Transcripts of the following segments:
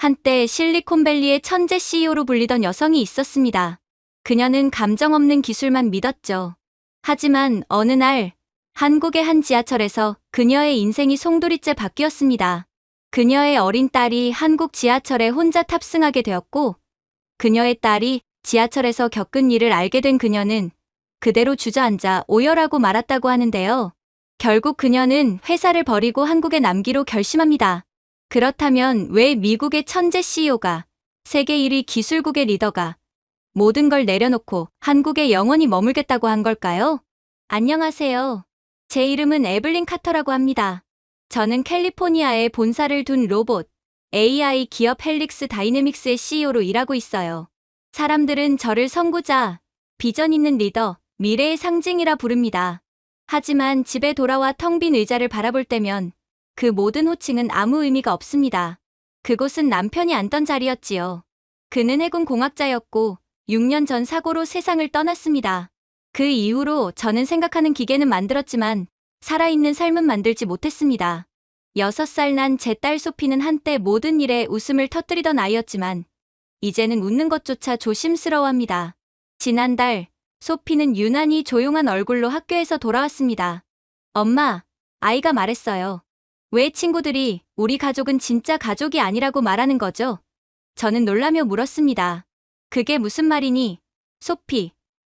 한때 실리콘밸리의 천재 CEO로 불리던 여성이 있었습니다. 그녀는 감정 없는 기술만 믿었죠. 하지만 어느 날 한국의 한 지하철에서 그녀의 인생이 송두리째 바뀌었습니다. 그녀의 어린 딸이 한국 지하철에 혼자 탑승하게 되었고, 그녀의 딸이 지하철에서 겪은 일을 알게 된 그녀는 그대로 주저앉아 오열하고 말았다고 하는데요. 결국 그녀는 회사를 버리고 한국에 남기로 결심합니다. 그렇다면 왜 미국의 천재 CEO가, 세계 1위 기술국의 리더가 모든 걸 내려놓고 한국에 영원히 머물겠다고 한 걸까요? 안녕하세요. 제 이름은 에블린 카터라고 합니다. 저는 캘리포니아에 본사를 둔 로봇, AI 기업 헬릭스 다이내믹스의 CEO로 일하고 있어요. 사람들은 저를 선구자, 비전 있는 리더, 미래의 상징이라 부릅니다. 하지만 집에 돌아와 텅 빈 의자를 바라볼 때면 그 모든 호칭은 아무 의미가 없습니다. 그곳은 남편이 앉던 자리였지요. 그는 해군공학자였고 6년 전 사고로 세상을 떠났습니다. 그 이후로 저는 생각하는 기계는 만들었지만 살아있는 삶은 만들지 못했습니다. 6살 난 제 딸 소피는 한때 모든 일에 웃음을 터뜨리던 아이였지만 이제는 웃는 것조차 조심스러워합니다. 지난달 소피는 유난히 조용한 얼굴로 학교에서 돌아왔습니다. 엄마, 아이가 말했어요. 왜 친구들이 우리 가족은 진짜 가족이 아니라고 말하는 거죠? 저는 놀라며 물었습니다. 그게 무슨 말이니?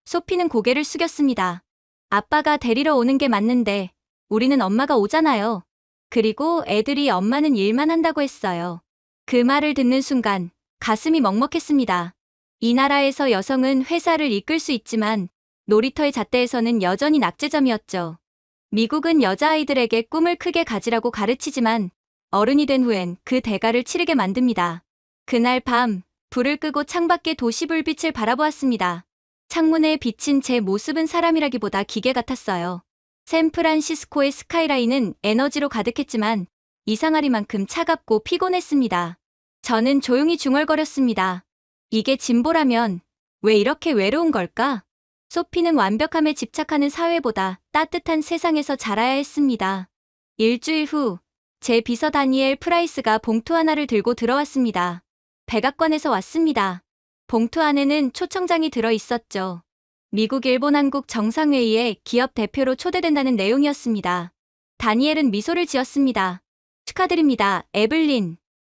소피는 고개를 숙였습니다. 아빠가 데리러 오는 게 맞는데 우리는 엄마가 오잖아요. 그리고 애들이 엄마는 일만 한다고 했어요. 그 말을 듣는 순간 가슴이 먹먹했습니다. 이 나라에서 여성은 회사를 이끌 수 있지만 놀이터의 잣대에서는 여전히 낙제점이었죠. 미국은 여자아이들에게 꿈을 크게 가지라고 가르치지만 어른이 된 후엔 그 대가를 치르게 만듭니다. 그날 밤 불을 끄고 창밖의 도시불빛을 바라보았습니다. 창문에 비친 제 모습은 사람이라기보다 기계 같았어요. 샌프란시스코의 스카이라인은 에너지로 가득했지만 이상하리만큼 차갑고 피곤했습니다. 저는 조용히 중얼거렸습니다. 이게 진보라면 왜 이렇게 외로운 걸까? 소피는 완벽함에 집착하는 사회보다 따뜻한 세상에서 자라야 했습니다. 일주일 후, 제 비서 다니엘 프라이스가 봉투 하나를 들고 들어왔습니다. 백악관에서 왔습니다. 봉투 안에는 초청장이 들어 있었죠. 미국 일본 한국 정상회의에 기업 대표로 초대된다는 내용이었습니다. 다니엘은 미소를 지었습니다. 축하드립니다, 에블린.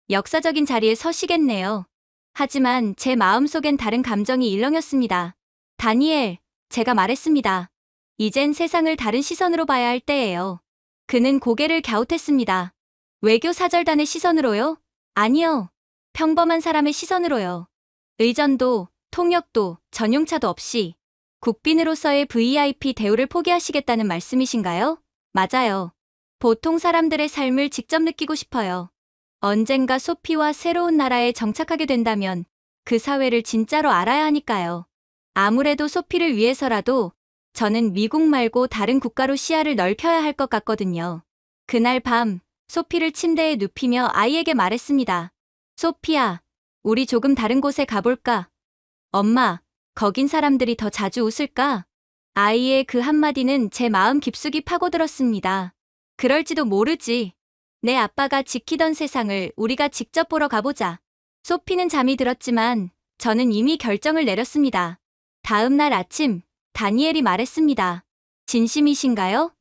역사적인 자리에 서시겠네요. 하지만 제 마음속엔 다른 감정이 일렁였습니다. 다니엘, 제가 말했습니다. 이젠 세상을 다른 시선으로 봐야 할 때예요. 그는 고개를 갸웃했습니다. 외교 사절단의 시선으로요? 아니요. 평범한 사람의 시선으로요. 의전도, 통역도, 전용차도 없이 국빈으로서의 VIP 대우를 포기하시겠다는 말씀이신가요? 맞아요. 보통 사람들의 삶을 직접 느끼고 싶어요. 언젠가 소피와 새로운 나라에 정착하게 된다면 그 사회를 진짜로 알아야 하니까요. 아무래도 소피를 위해서라도 저는 미국 말고 다른 국가로 시야를 넓혀야 할 것 같거든요. 그날 밤 소피를 침대에 눕히며 아이에게 말했습니다. 소피야, 우리 조금 다른 곳에 가볼까? 엄마, 거긴 사람들이 더 자주 웃을까? 아이의 그 한마디는 제 마음 깊숙이 파고들었습니다. 그럴지도 모르지. 내 아빠가 지키던 세상을 우리가 직접 보러 가보자. 소피는 잠이 들었지만 저는 이미 결정을 내렸습니다. 다음 날 아침, 다니엘이 말했습니다. 진심이신가요?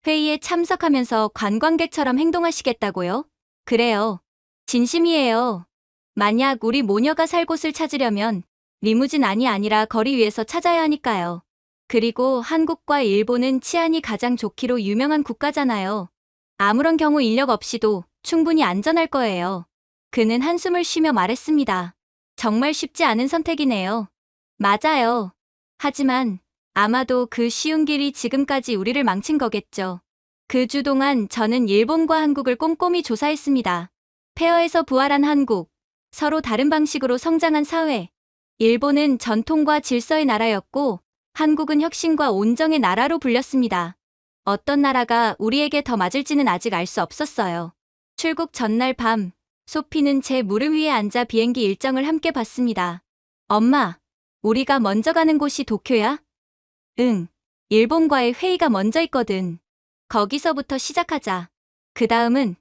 회의에 참석하면서 관광객처럼 행동하시겠다고요? 그래요. 진심이에요. 만약 우리 모녀가 살 곳을 찾으려면 리무진 안이 아니라 거리 위에서 찾아야 하니까요. 그리고 한국과 일본은 치안이 가장 좋기로 유명한 국가잖아요. 아무런 경우 인력 없이도 충분히 안전할 거예요. 그는 한숨을 쉬며 말했습니다. 정말 쉽지 않은 선택이네요. 맞아요. 하지만 아마도 그 쉬운 길이 지금까지 우리를 망친 거겠죠. 그 주 동안 저는 일본과 한국을 꼼꼼히 조사했습니다. 폐허에서 부활한 한국, 서로 다른 방식으로 성장한 사회. 일본은 전통과 질서의 나라였고 한국은 혁신과 온정의 나라로 불렸습니다. 어떤 나라가 우리에게 더 맞을지는 아직 알 수 없었어요. 출국 전날 밤, 소피는 제 무릎 위에 앉아 비행기 일정을 함께 봤습니다. 엄마, 우리가 먼저 가는 곳이 도쿄야? 응, 일본과의 회의가 먼저 있거든. 거기서부터 시작하자. 그 다음은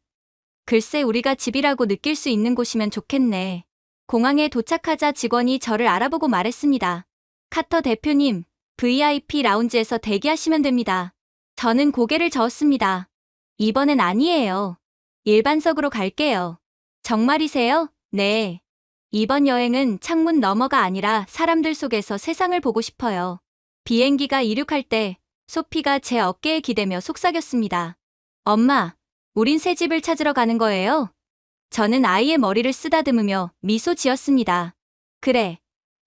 글쎄 우리가 집이라고 느낄 수 있는 곳이면 좋겠네. 공항에 도착하자 직원이 저를 알아보고 말했습니다. 카터 대표님, VIP 라운지에서 대기하시면 됩니다. 저는 고개를 저었습니다. 이번엔 아니에요. 일반석으로 갈게요. 정말이세요? 네. 이번 여행은 창문 너머가 아니라 사람들 속에서 세상을 보고 싶어요. 비행기가 이륙할 때 소피가 제 어깨에 기대며 속삭였습니다. 엄마, 우린 새 집을 찾으러 가는 거예요? 저는 아이의 머리를 쓰다듬으며 미소 지었습니다. 그래.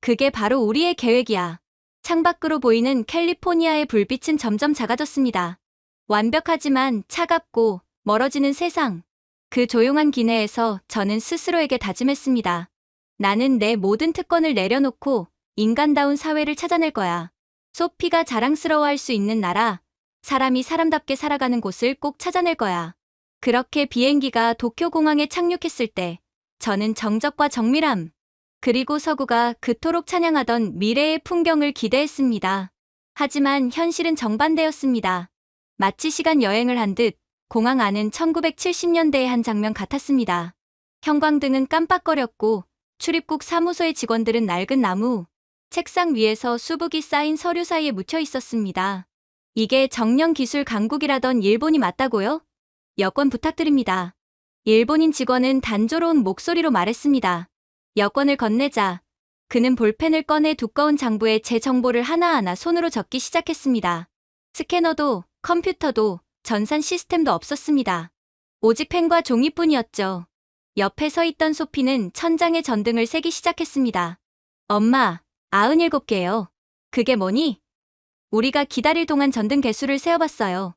그게 바로 우리의 계획이야. 창밖으로 보이는 캘리포니아의 불빛은 점점 작아졌습니다. 완벽하지만 차갑고 멀어지는 세상. 그 조용한 기내에서 저는 스스로에게 다짐했습니다. 나는 내 모든 특권을 내려놓고 인간다운 사회를 찾아낼 거야. 소피가 자랑스러워할 수 있는 나라, 사람이 사람답게 살아가는 곳을 꼭 찾아낼 거야. 그렇게 비행기가 도쿄공항에 착륙했을 때 저는 정적과 정밀함, 그리고 서구가 그토록 찬양하던 미래의 풍경을 기대했습니다. 하지만 현실은 정반대였습니다. 마치 시간 여행을 한 듯 공항 안은 1970년대의 한 장면 같았습니다. 형광등은 깜빡거렸고 출입국 사무소의 직원들은 낡은 나무, 책상 위에서 수북이 쌓인 서류 사이에 묻혀 있었습니다. 이게 정령기술 강국이라던 일본이 맞다고요? 여권 부탁드립니다. 일본인 직원은 단조로운 목소리로 말했습니다. 여권을 건네자 그는 볼펜을 꺼내 두꺼운 장부에 제 정보를 하나하나 손으로 적기 시작했습니다. 스캐너도 컴퓨터도 전산 시스템도 없었습니다. 오직 펜과 종이뿐이었죠. 옆에 서 있던 소피는 천장에 전등을 새기 시작했습니다. 엄마, 97개요. 그게 뭐니? 우리가 기다릴 동안 전등 개수를 세어봤어요.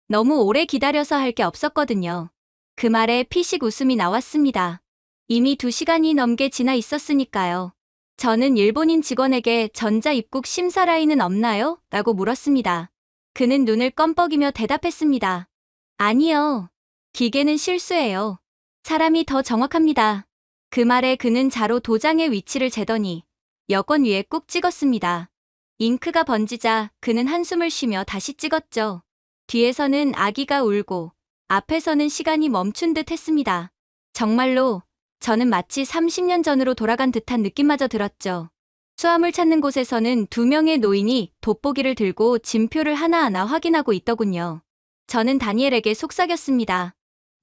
너무 오래 기다려서 할 게 없었거든요. 그 말에 피식 웃음이 나왔습니다. 이미 2시간이 넘게 지나 있었으니까요. 저는 일본인 직원에게 전자 입국 심사 라인은 없나요? 라고 물었습니다. 그는 눈을 껌뻑이며 대답했습니다. 아니요. 기계는 실수예요. 사람이 더 정확합니다. 그 말에 그는 자로 도장의 위치를 재더니 여권 위에 꾹 찍었습니다. 잉크가 번지자 그는 한숨을 쉬며 다시 찍었죠. 뒤에서는 아기가 울고 앞에서는 시간이 멈춘 듯 했습니다. 정말로 저는 마치 30년 전으로 돌아간 듯한 느낌마저 들었죠. 수화물 찾는 곳에서는 2명의 노인이 돋보기를 들고 진표를 하나하나 확인하고 있더군요. 저는 다니엘에게 속삭였습니다.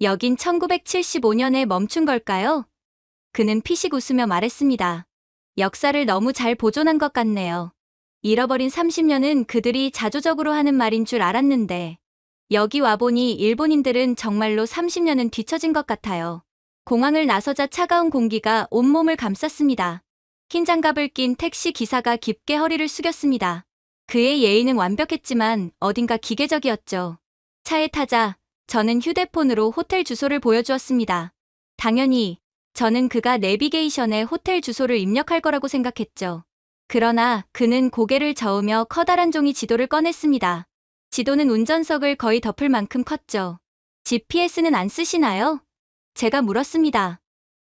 여긴 1975년에 멈춘 걸까요? 그는 피식 웃으며 말했습니다. 역사를 너무 잘 보존한 것 같네요. 잃어버린 30년은 그들이 자조적으로 하는 말인 줄 알았는데 여기 와보니 일본인들은 정말로 30년은 뒤처진 것 같아요. 공항을 나서자 차가운 공기가 온몸을 감쌌습니다. 흰 장갑을 낀 택시 기사가 깊게 허리를 숙였습니다. 그의 예의는 완벽했지만 어딘가 기계적이었죠. 차에 타자 저는 휴대폰으로 호텔 주소를 보여주었습니다. 당연히 저는 그가 내비게이션에 호텔 주소를 입력할 거라고 생각했죠. 그러나 그는 고개를 저으며 커다란 종이 지도를 꺼냈습니다. 지도는 운전석을 거의 덮을 만큼 컸죠. GPS는 안 쓰시나요? 제가 물었습니다.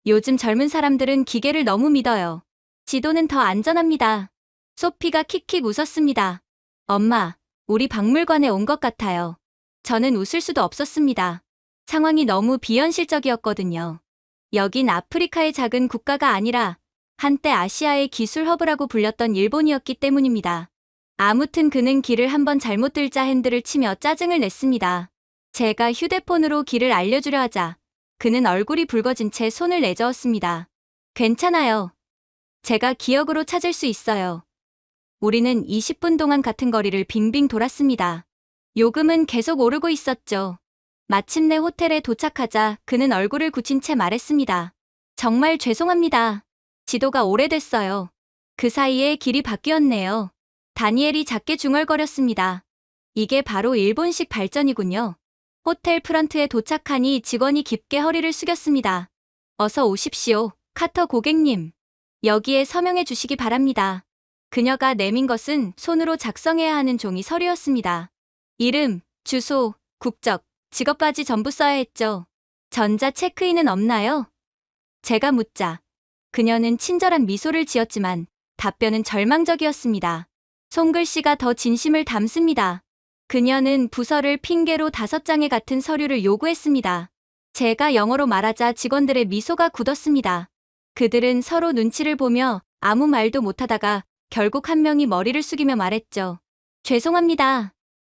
요즘 젊은 사람들은 기계를 너무 믿어요. 지도는 더 안전합니다. 소피가 킥킥 웃었습니다. 엄마, 우리 박물관에 온 것 같아요. 저는 웃을 수도 없었습니다. 상황이 너무 비현실적이었거든요. 여긴 아프리카의 작은 국가가 아니라 한때 아시아의 기술 허브라고 불렸던 일본이었기 때문입니다. 아무튼 그는 길을 한번 잘못 들자 핸들을 치며 짜증을 냈습니다. 제가 휴대폰으로 길을 알려주려 하자 그는 얼굴이 붉어진 채 손을 내저었습니다. 괜찮아요. 제가 기억으로 찾을 수 있어요. 우리는 20분 동안 같은 거리를 빙빙 돌았습니다. 요금은 계속 오르고 있었죠. 마침내 호텔에 도착하자 그는 얼굴을 굳힌 채 말했습니다. 정말 죄송합니다. 지도가 오래됐어요. 그 사이에 길이 바뀌었네요. 다니엘이 작게 중얼거렸습니다. 이게 바로 일본식 발전이군요. 호텔 프런트에 도착하니 직원이 깊게 허리를 숙였습니다. 어서 오십시오, 카터 고객님. 여기에 서명해 주시기 바랍니다. 그녀가 내민 것은 손으로 작성해야 하는 종이 서류였습니다. 이름, 주소, 국적, 직업까지 전부 써야 했죠. 전자 체크인은 없나요? 제가 묻자 그녀는 친절한 미소를 지었지만 답변은 절망적이었습니다. 손글씨가 더 진심을 담습니다. 그녀는 부서를 핑계로 5장의 같은 서류를 요구했습니다. 제가 영어로 말하자 직원들의 미소가 굳었습니다. 그들은 서로 눈치를 보며 아무 말도 못하다가 결국 한 명이 머리를 숙이며 말했죠. 죄송합니다.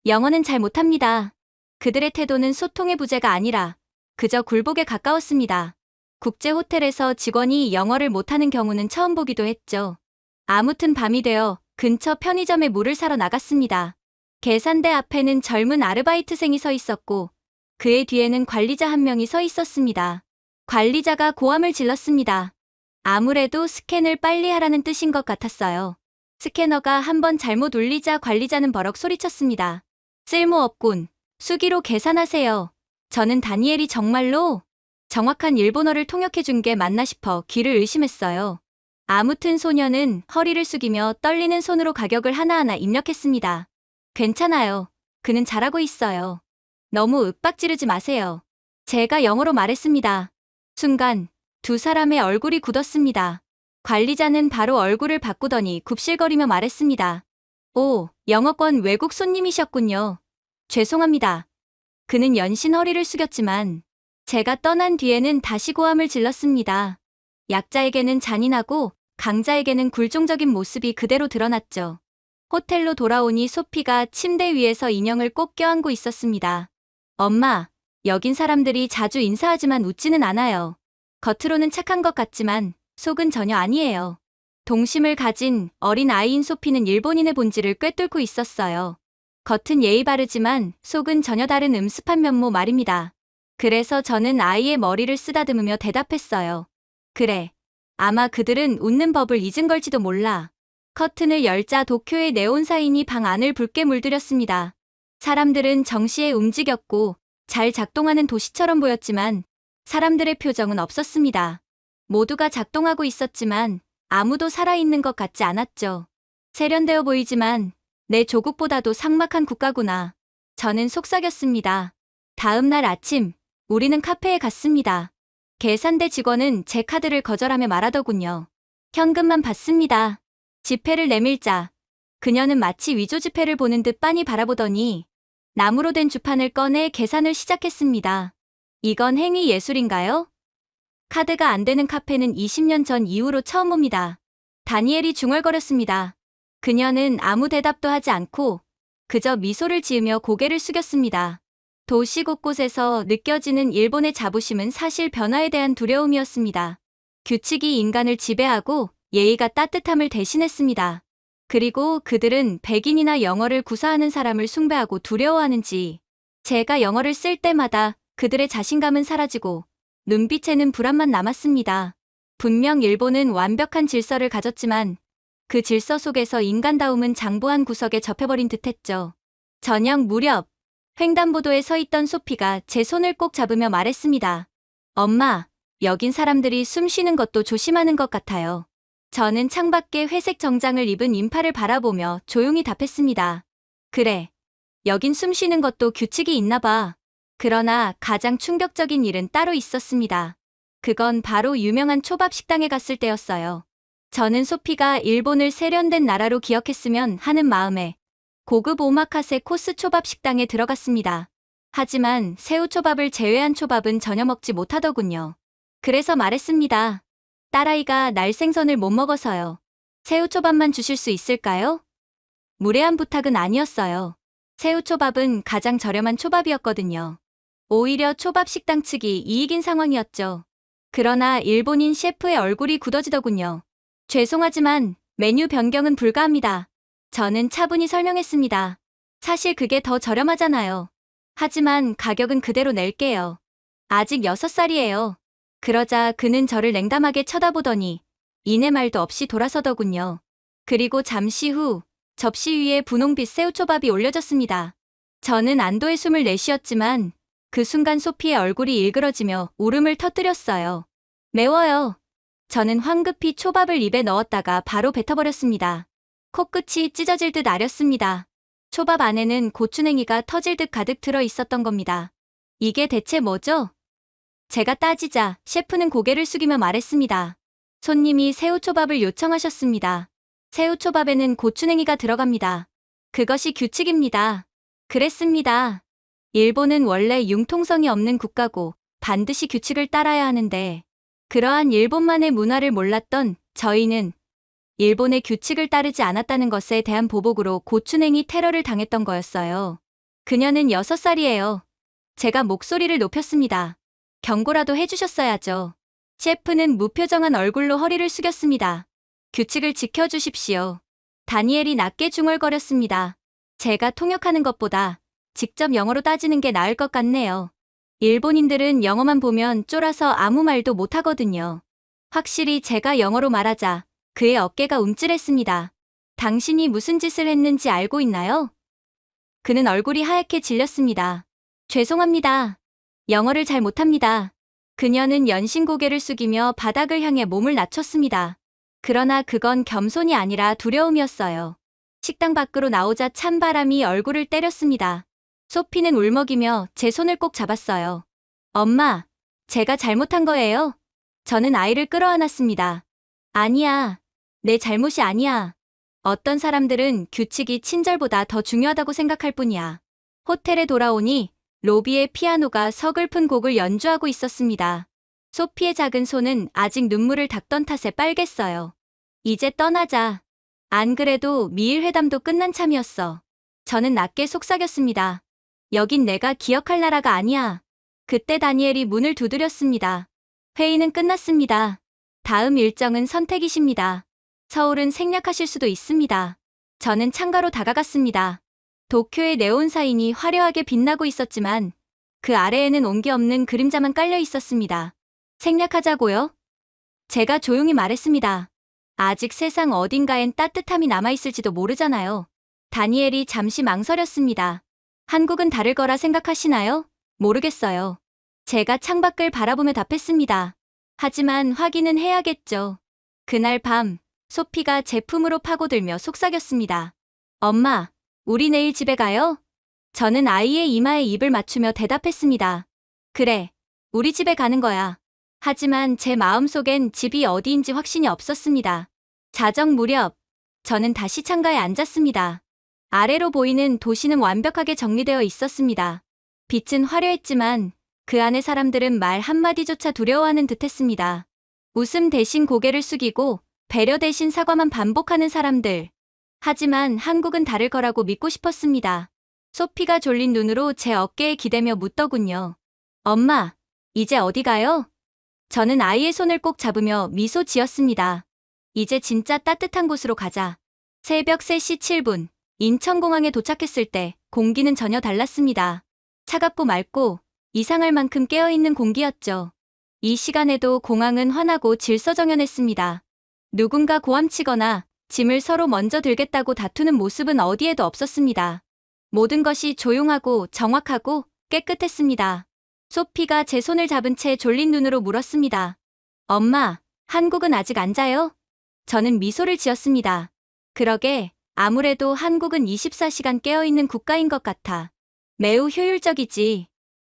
영어는 잘 못합니다. 그들의 태도는 소통의 부재가 아니라 그저 굴복에 가까웠습니다. 국제 호텔에서 직원이 영어를 못하는 경우는 처음 보기도 했죠. 아무튼 밤이 되어 근처 편의점에 물을 사러 나갔습니다. 계산대 앞에는 젊은 아르바이트생이 서 있었고 그의 뒤에는 관리자 한 명이 서 있었습니다. 관리자가 고함을 질렀습니다. 아무래도 스캔을 빨리 하라는 뜻인 것 같았어요. 스캐너가 한번 잘못 울리자 관리자는 버럭 소리쳤습니다. 쓸모없군. 수기로 계산하세요. 저는 다니엘이 정말로 정확한 일본어를 통역해준 게 맞나 싶어 귀를 의심했어요. 아무튼 소녀는 허리를 숙이며 떨리는 손으로 가격을 하나하나 입력했습니다. 괜찮아요. 그는 잘하고 있어요. 너무 윽박지르지 마세요. 제가 영어로 말했습니다. 순간 두 사람의 얼굴이 굳었습니다. 관리자는 바로 얼굴을 바꾸더니 굽실거리며 말했습니다. 오, 영어권 외국 손님이셨군요. 죄송합니다. 그는 연신 허리를 숙였지만 제가 떠난 뒤에는 다시 고함을 질렀습니다. 약자에게는 잔인하고 강자에게는 굴종적인 모습이 그대로 드러났죠. 호텔로 돌아오니 소피가 침대 위에서 인형을 꼭 껴안고 있었습니다. 엄마, 여긴 사람들이 자주 인사하지만 웃지는 않아요. 겉으로는 착한 것 같지만 속은 전혀 아니에요. 동심을 가진 어린 아이인 소피는 일본인의 본질을 꿰뚫고 있었어요. 겉은 예의 바르지만 속은 전혀 다른 음습한 면모 말입니다. 그래서 저는 아이의 머리를 쓰다듬으며 대답했어요. 그래. 아마 그들은 웃는 법을 잊은 걸지도 몰라. 커튼을 열자 도쿄의 네온사인이 방 안을 붉게 물들였습니다. 사람들은 정시에 움직였고 잘 작동하는 도시처럼 보였지만 사람들의 표정은 없었습니다. 모두가 작동하고 있었지만 아무도 살아있는 것 같지 않았죠. 세련되어 보이지만 내 조국보다도 삭막한 국가구나. 저는 속삭였습니다. 다음 날 아침 우리는 카페에 갔습니다. 계산대 직원은 제 카드를 거절하며 말하더군요. 현금만 받습니다. 지폐를 내밀자 그녀는 마치 위조 지폐를 보는 듯 빤히 바라보더니 나무로 된 주판을 꺼내 계산을 시작했습니다. 이건 행위 예술인가요? 카드가 안 되는 카페는 20년 전 이후로 처음 봅니다. 다니엘이 중얼거렸습니다. 그녀는 아무 대답도 하지 않고 그저 미소를 지으며 고개를 숙였습니다. 도시 곳곳에서 느껴지는 일본의 자부심은 사실 변화에 대한 두려움이었습니다. 규칙이 인간을 지배하고 예의가 따뜻함을 대신했습니다. 그리고 그들은 백인이나 영어를 구사하는 사람을 숭배하고 두려워하는지 제가 영어를 쓸 때마다 그들의 자신감은 사라지고 눈빛에는 불안만 남았습니다. 분명 일본은 완벽한 질서를 가졌지만 그 질서 속에서 인간다움은 장부한 구석에 접혀버린 듯했죠. 저녁 무렵 횡단보도에 서 있던 소피가 제 손을 꼭 잡으며 말했습니다. 엄마, 여긴 사람들이 숨 쉬는 것도 조심하는 것 같아요. 저는 창밖에 회색 정장을 입은 인파를 바라보며 조용히 답했습니다. 그래, 여긴 숨 쉬는 것도 규칙이 있나 봐. 그러나 가장 충격적인 일은 따로 있었습니다. 그건 바로 유명한 초밥 식당에 갔을 때였어요. 저는 소피가 일본을 세련된 나라로 기억했으면 하는 마음에 고급 오마카세 코스 초밥 식당에 들어갔습니다. 하지만 새우초밥을 제외한 초밥은 전혀 먹지 못하더군요. 그래서 말했습니다. 딸아이가 날 생선을 못 먹어서요. 새우초밥만 주실 수 있을까요? 무례한 부탁은 아니었어요. 새우초밥은 가장 저렴한 초밥이었거든요. 오히려 초밥 식당 측이 이익인 상황이었죠. 그러나 일본인 셰프의 얼굴이 굳어지더군요. 죄송하지만 메뉴 변경은 불가합니다. 저는 차분히 설명했습니다. 사실 그게 더 저렴하잖아요. 하지만 가격은 그대로 낼게요. 아직 6살이에요. 그러자 그는 저를 냉담하게 쳐다보더니 이내 말도 없이 돌아서더군요. 그리고 잠시 후 접시 위에 분홍빛 새우초밥이 올려졌습니다. 저는 안도의 숨을 내쉬었지만 그 순간 소피의 얼굴이 일그러지며 울음을 터뜨렸어요. 매워요. 저는 황급히 초밥을 입에 넣었다가 바로 뱉어버렸습니다. 코끝이 찢어질 듯 아렸습니다. 초밥 안에는 고추냉이가 터질 듯 가득 들어 있었던 겁니다. 이게 대체 뭐죠? 제가 따지자 셰프는 고개를 숙이며 말했습니다. 손님이 새우초밥을 요청하셨습니다. 새우초밥에는 고추냉이가 들어갑니다. 그것이 규칙입니다. 그랬습니다. 일본은 원래 융통성이 없는 국가고 반드시 규칙을 따라야 하는데 그러한 일본만의 문화를 몰랐던 저희는 일본의 규칙을 따르지 않았다는 것에 대한 보복으로 고추냉이 테러를 당했던 거였어요. 그녀는 6살이에요. 제가 목소리를 높였습니다. 경고라도 해주셨어야죠. 셰프는 무표정한 얼굴로 허리를 숙였습니다. 규칙을 지켜주십시오. 다니엘이 낮게 중얼거렸습니다. 제가 통역하는 것보다 직접 영어로 따지는 게 나을 것 같네요. 일본인들은 영어만 보면 쫄아서 아무 말도 못하거든요. 확실히 제가 영어로 말하자 그의 어깨가 움찔했습니다. 당신이 무슨 짓을 했는지 알고 있나요? 그는 얼굴이 하얗게 질렸습니다. 죄송합니다. 영어를 잘 못합니다. 그녀는 연신 고개를 숙이며 바닥을 향해 몸을 낮췄습니다. 그러나 그건 겸손이 아니라 두려움이었어요. 식당 밖으로 나오자 찬 바람이 얼굴을 때렸습니다. 소피는 울먹이며 제 손을 꼭 잡았어요. 엄마, 제가 잘못한 거예요? 저는 아이를 끌어안았습니다. 아니야. 내 잘못이 아니야. 어떤 사람들은 규칙이 친절보다 더 중요하다고 생각할 뿐이야. 호텔에 돌아오니 로비에 피아노가 서글픈 곡을 연주하고 있었습니다. 소피의 작은 손은 아직 눈물을 닦던 탓에 빨갰어요. 이제 떠나자. 안 그래도 미일 회담도 끝난 참이었어. 저는 낮게 속삭였습니다. 여긴 내가 기억할 나라가 아니야. 그때 다니엘이 문을 두드렸습니다. 회의는 끝났습니다. 다음 일정은 선택이십니다. 서울은 생략하실 수도 있습니다. 저는 창가로 다가갔습니다. 도쿄의 네온 사인이 화려하게 빛나고 있었지만 그 아래에는 온기 없는 그림자만 깔려 있었습니다. 생략하자고요? 제가 조용히 말했습니다. 아직 세상 어딘가엔 따뜻함이 남아있을지도 모르잖아요. 다니엘이 잠시 망설였습니다. 한국은 다를 거라 생각하시나요? 모르겠어요. 제가 창밖을 바라보며 답했습니다. 하지만 확인은 해야겠죠. 그날 밤, 소피가 제 품으로 파고들며 속삭였습니다. 엄마, 우리 내일 집에 가요? 저는 아이의 이마에 입을 맞추며 대답했습니다. 그래, 우리 집에 가는 거야. 하지만 제 마음속엔 집이 어디인지 확신이 없었습니다. 자정 무렵, 저는 다시 창가에 앉았습니다. 아래로 보이는 도시는 완벽하게 정리되어 있었습니다. 빛은 화려했지만 그 안의 사람들은 말 한마디조차 두려워하는 듯했습니다. 웃음 대신 고개를 숙이고 배려 대신 사과만 반복하는 사람들. 하지만 한국은 다를 거라고 믿고 싶었습니다. 소피가 졸린 눈으로 제 어깨에 기대며 묻더군요. 엄마, 이제 어디 가요? 저는 아이의 손을 꼭 잡으며 미소 지었습니다. 이제 진짜 따뜻한 곳으로 가자. 새벽 3시 7분, 인천공항에 도착했을 때 공기는 전혀 달랐습니다. 차갑고 맑고 이상할 만큼 깨어있는 공기였죠. 이 시간에도 공항은 환하고 질서정연했습니다. 누군가 고함치거나 짐을 서로 먼저 들겠다고 다투는 모습은 어디에도 없었습니다. 모든 것이 조용하고 정확하고 깨끗했습니다. 소피가 제 손을 잡은 채 졸린 눈으로 물었습니다. 엄마, 한국은 아직 안 자요? 저는 미소를 지었습니다. 그러게, 아무래도 한국은 24시간 깨어있는 국가인 것 같아. 매우 효율적이지.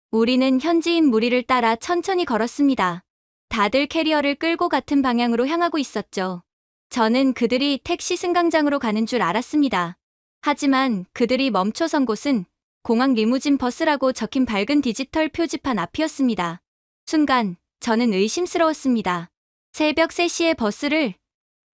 우리는 현지인 무리를 따라 천천히 걸었습니다. 다들 캐리어를 끌고 같은 방향으로 향하고 있었죠. 저는 그들이 택시 승강장으로 가는 줄 알았습니다. 하지만 그들이 멈춰선 곳은 공항 리무진 버스라고 적힌 밝은 디지털 표지판 앞이었습니다. 순간 저는 의심스러웠습니다. 새벽 3시에 버스를?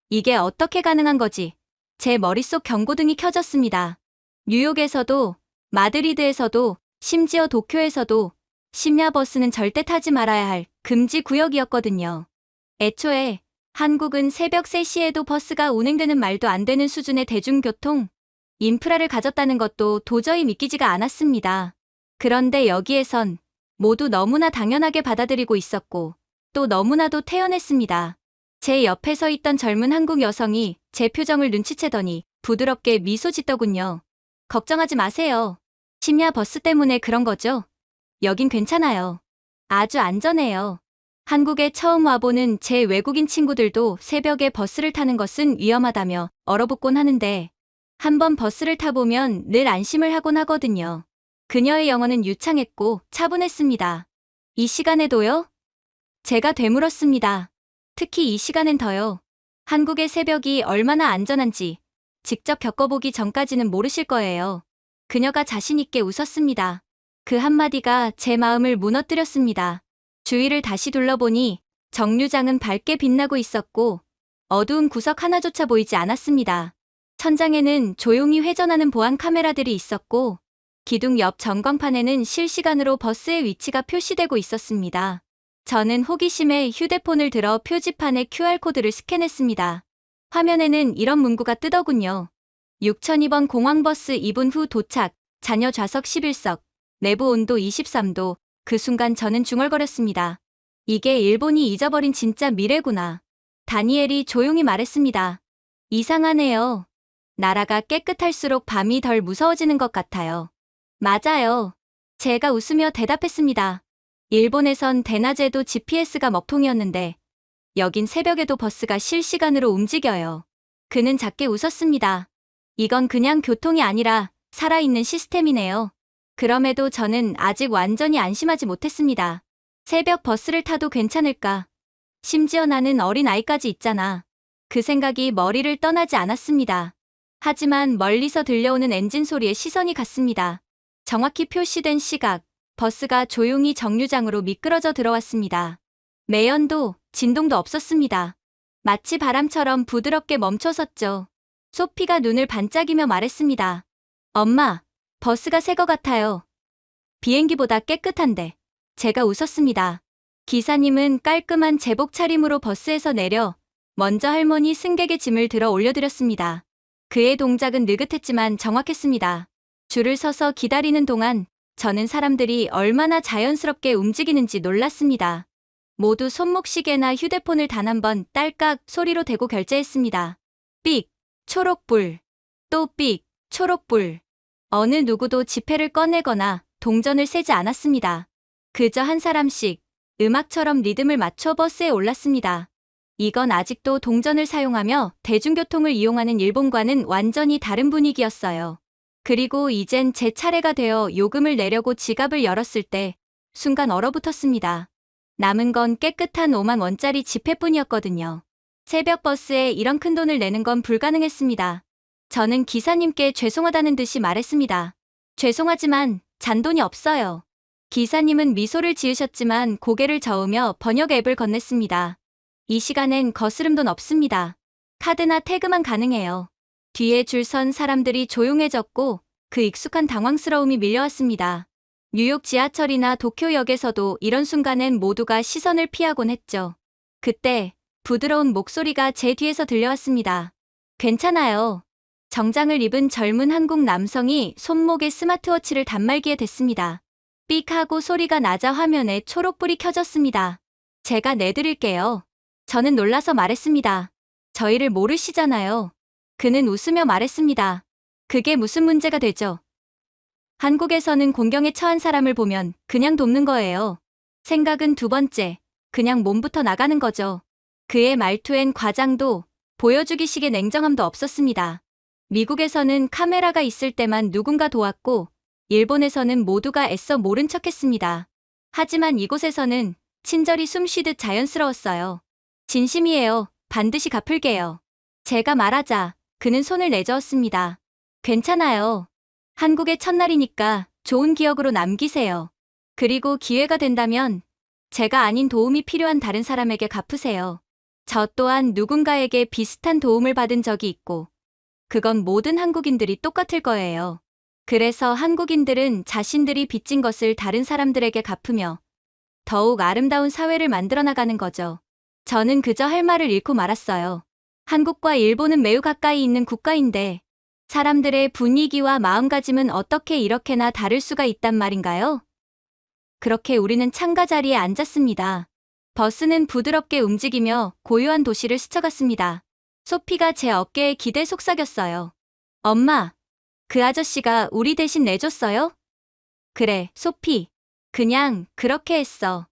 이게 어떻게 가능한 거지? 제 머릿속 경고등이 켜졌습니다. 뉴욕에서도, 마드리드에서도, 심지어 도쿄에서도 심야 버스는 절대 타지 말아야 할 금지 구역이었거든요. 애초에 한국은 새벽 3시에도 버스가 운행되는 말도 안 되는 수준의 대중교통 인프라를 가졌다는 것도 도저히 믿기지가 않았습니다. 그런데 여기에선 모두 너무나 당연하게 받아들이고 있었고 또 너무나도 태연했습니다. 제 옆에 서 있던 젊은 한국 여성이 제 표정을 눈치채더니 부드럽게 미소 짓더군요. 걱정하지 마세요. 심야 버스 때문에 그런 거죠? 여긴 괜찮아요. 아주 안전해요. 한국에 처음 와보는 제 외국인 친구들도 새벽에 버스를 타는 것은 위험하다며 얼어붙곤 하는데 한번 버스를 타보면 늘 안심을 하곤 하거든요. 그녀의 영어는 유창했고 차분했습니다. 이 시간에도요? 제가 되물었습니다. 특히 이 시간엔 더요. 한국의 새벽이 얼마나 안전한지 직접 겪어보기 전까지는 모르실 거예요. 그녀가 자신있게 웃었습니다. 그 한마디가 제 마음을 무너뜨렸습니다. 주위를 다시 둘러보니 정류장은 밝게 빛나고 있었고 어두운 구석 하나조차 보이지 않았습니다. 천장에는 조용히 회전하는 보안 카메라들이 있었고 기둥 옆 전광판에는 실시간으로 버스의 위치가 표시되고 있었습니다. 저는 호기심에 휴대폰을 들어 표지판의 QR코드를 스캔했습니다. 화면에는 이런 문구가 뜨더군요. 6002번 공항버스 2분 후 도착, 자녀 좌석 11석, 내부 온도 23도. 그 순간 저는 중얼거렸습니다. 이게 일본이 잊어버린 진짜 미래구나. 다니엘이 조용히 말했습니다. 이상하네요. 나라가 깨끗할수록 밤이 덜 무서워지는 것 같아요. 맞아요. 제가 웃으며 대답했습니다. 일본에선 대낮에도 GPS가 먹통이었는데 여긴 새벽에도 버스가 실시간으로 움직여요. 그는 작게 웃었습니다. 이건 그냥 교통이 아니라 살아있는 시스템이네요. 그럼에도 저는 아직 완전히 안심하지 못했습니다. 새벽 버스를 타도 괜찮을까? 심지어 나는 어린 아이까지 있잖아. 그 생각이 머리를 떠나지 않았습니다. 하지만 멀리서 들려오는 엔진 소리에 시선이 갔습니다. 정확히 표시된 시각, 버스가 조용히 정류장으로 미끄러져 들어왔습니다. 매연도, 진동도 없었습니다. 마치 바람처럼 부드럽게 멈춰섰죠. 소피가 눈을 반짝이며 말했습니다. 엄마, 버스가 새 것 같아요. 비행기보다 깨끗한데. 제가 웃었습니다. 기사님은 깔끔한 제복 차림으로 버스에서 내려 먼저 할머니 승객의 짐을 들어 올려드렸습니다. 그의 동작은 느긋했지만 정확했습니다. 줄을 서서 기다리는 동안 저는 사람들이 얼마나 자연스럽게 움직이는지 놀랐습니다. 모두 손목시계나 휴대폰을 단 한 번 딸깍 소리로 대고 결제했습니다. 삑, 초록불, 또 삑, 초록불. 어느 누구도 지폐를 꺼내거나 동전을 세지 않았습니다. 그저 한 사람씩 음악처럼 리듬을 맞춰 버스에 올랐습니다. 이건 아직도 동전을 사용하며 대중교통을 이용하는 일본과는 완전히 다른 분위기였어요. 그리고 이젠 제 차례가 되어 요금을 내려고 지갑을 열었을 때 순간 얼어붙었습니다. 남은 건 깨끗한 5만 원짜리 지폐뿐이었거든요. 새벽 버스에 이런 큰 돈을 내는 건 불가능했습니다. 저는 기사님께 죄송하다는 듯이 말했습니다. 죄송하지만 잔돈이 없어요. 기사님은 미소를 지으셨지만 고개를 저으며 번역 앱을 건넸습니다. 이 시간엔 거스름돈 없습니다. 카드나 태그만 가능해요. 뒤에 줄 선 사람들이 조용해졌고 그 익숙한 당황스러움이 밀려왔습니다. 뉴욕 지하철이나 도쿄역에서도 이런 순간엔 모두가 시선을 피하곤 했죠. 그때 부드러운 목소리가 제 뒤에서 들려왔습니다. 괜찮아요. 정장을 입은 젊은 한국 남성이 손목에 스마트워치를 단말기에 댔습니다. 삑 하고 소리가 나자 화면에 초록불이 켜졌습니다. 제가 내드릴게요. 저는 놀라서 말했습니다. 저희를 모르시잖아요. 그는 웃으며 말했습니다. 그게 무슨 문제가 되죠? 한국에서는 공경에 처한 사람을 보면 그냥 돕는 거예요. 생각은 두 번째, 그냥 몸부터 나가는 거죠. 그의 말투엔 과장도 보여주기식의 냉정함도 없었습니다. 미국에서는 카메라가 있을 때만 누군가 도왔고 일본에서는 모두가 애써 모른 척했습니다. 하지만 이곳에서는 친절히 숨쉬듯 자연스러웠어요. 진심이에요. 반드시 갚을게요. 제가 말하자 그는 손을 내저었습니다. 괜찮아요. 한국의 첫날이니까 좋은 기억으로 남기세요. 그리고 기회가 된다면 제가 아닌 도움이 필요한 다른 사람에게 갚으세요. 저 또한 누군가에게 비슷한 도움을 받은 적이 있고 그건 모든 한국인들이 똑같을 거예요. 그래서 한국인들은 자신들이 빚진 것을 다른 사람들에게 갚으며 더욱 아름다운 사회를 만들어 나가는 거죠. 저는 그저 할 말을 잃고 말았어요. 한국과 일본은 매우 가까이 있는 국가인데 사람들의 분위기와 마음가짐은 어떻게 이렇게나 다를 수가 있단 말인가요? 그렇게 우리는 창가 자리에 앉았습니다. 버스는 부드럽게 움직이며 고요한 도시를 스쳐갔습니다. 소피가 제 어깨에 기대 속삭였어요. 엄마, 그 아저씨가 우리 대신 내줬어요? 그래, 소피. 그냥 그렇게 했어.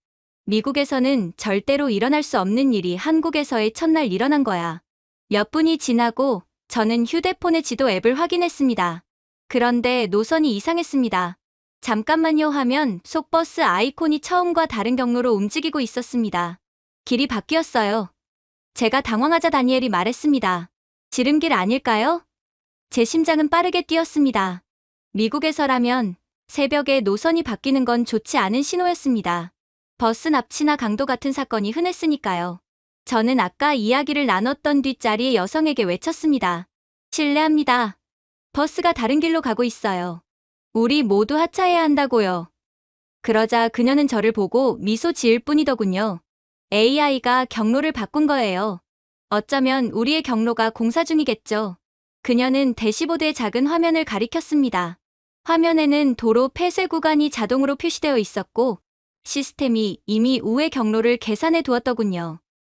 미국에서는 절대로 일어날 수 없는 일이 한국에서의 첫날 일어난 거야. 몇 분이 지나고 저는 휴대폰의 지도 앱을 확인했습니다. 그런데 노선이 이상했습니다. 잠깐만요 하면 속버스 아이콘이 처음과 다른 경로로 움직이고 있었습니다. 길이 바뀌었어요. 제가 당황하자 다니엘이 말했습니다. 지름길 아닐까요? 제 심장은 빠르게 뛰었습니다. 미국에서라면 새벽에 노선이 바뀌는 건 좋지 않은 신호였습니다. 버스 납치나 강도 같은 사건이 흔했으니까요. 저는 아까 이야기를 나눴던 뒷자리의 여성에게 외쳤습니다. 실례합니다. 버스가 다른 길로 가고 있어요. 우리 모두 하차해야 한다고요. 그러자 그녀는 저를 보고 미소 지을 뿐이더군요. AI가 경로를 바꾼 거예요. 어쩌면 우리의 경로가 공사 중이겠죠. 그녀는 대시보드의 작은 화면을 가리켰습니다. 화면에는 도로 폐쇄 구간이 자동으로 표시되어 있었고 시스템이 이미 우회 경로를 계산해 두었더군요.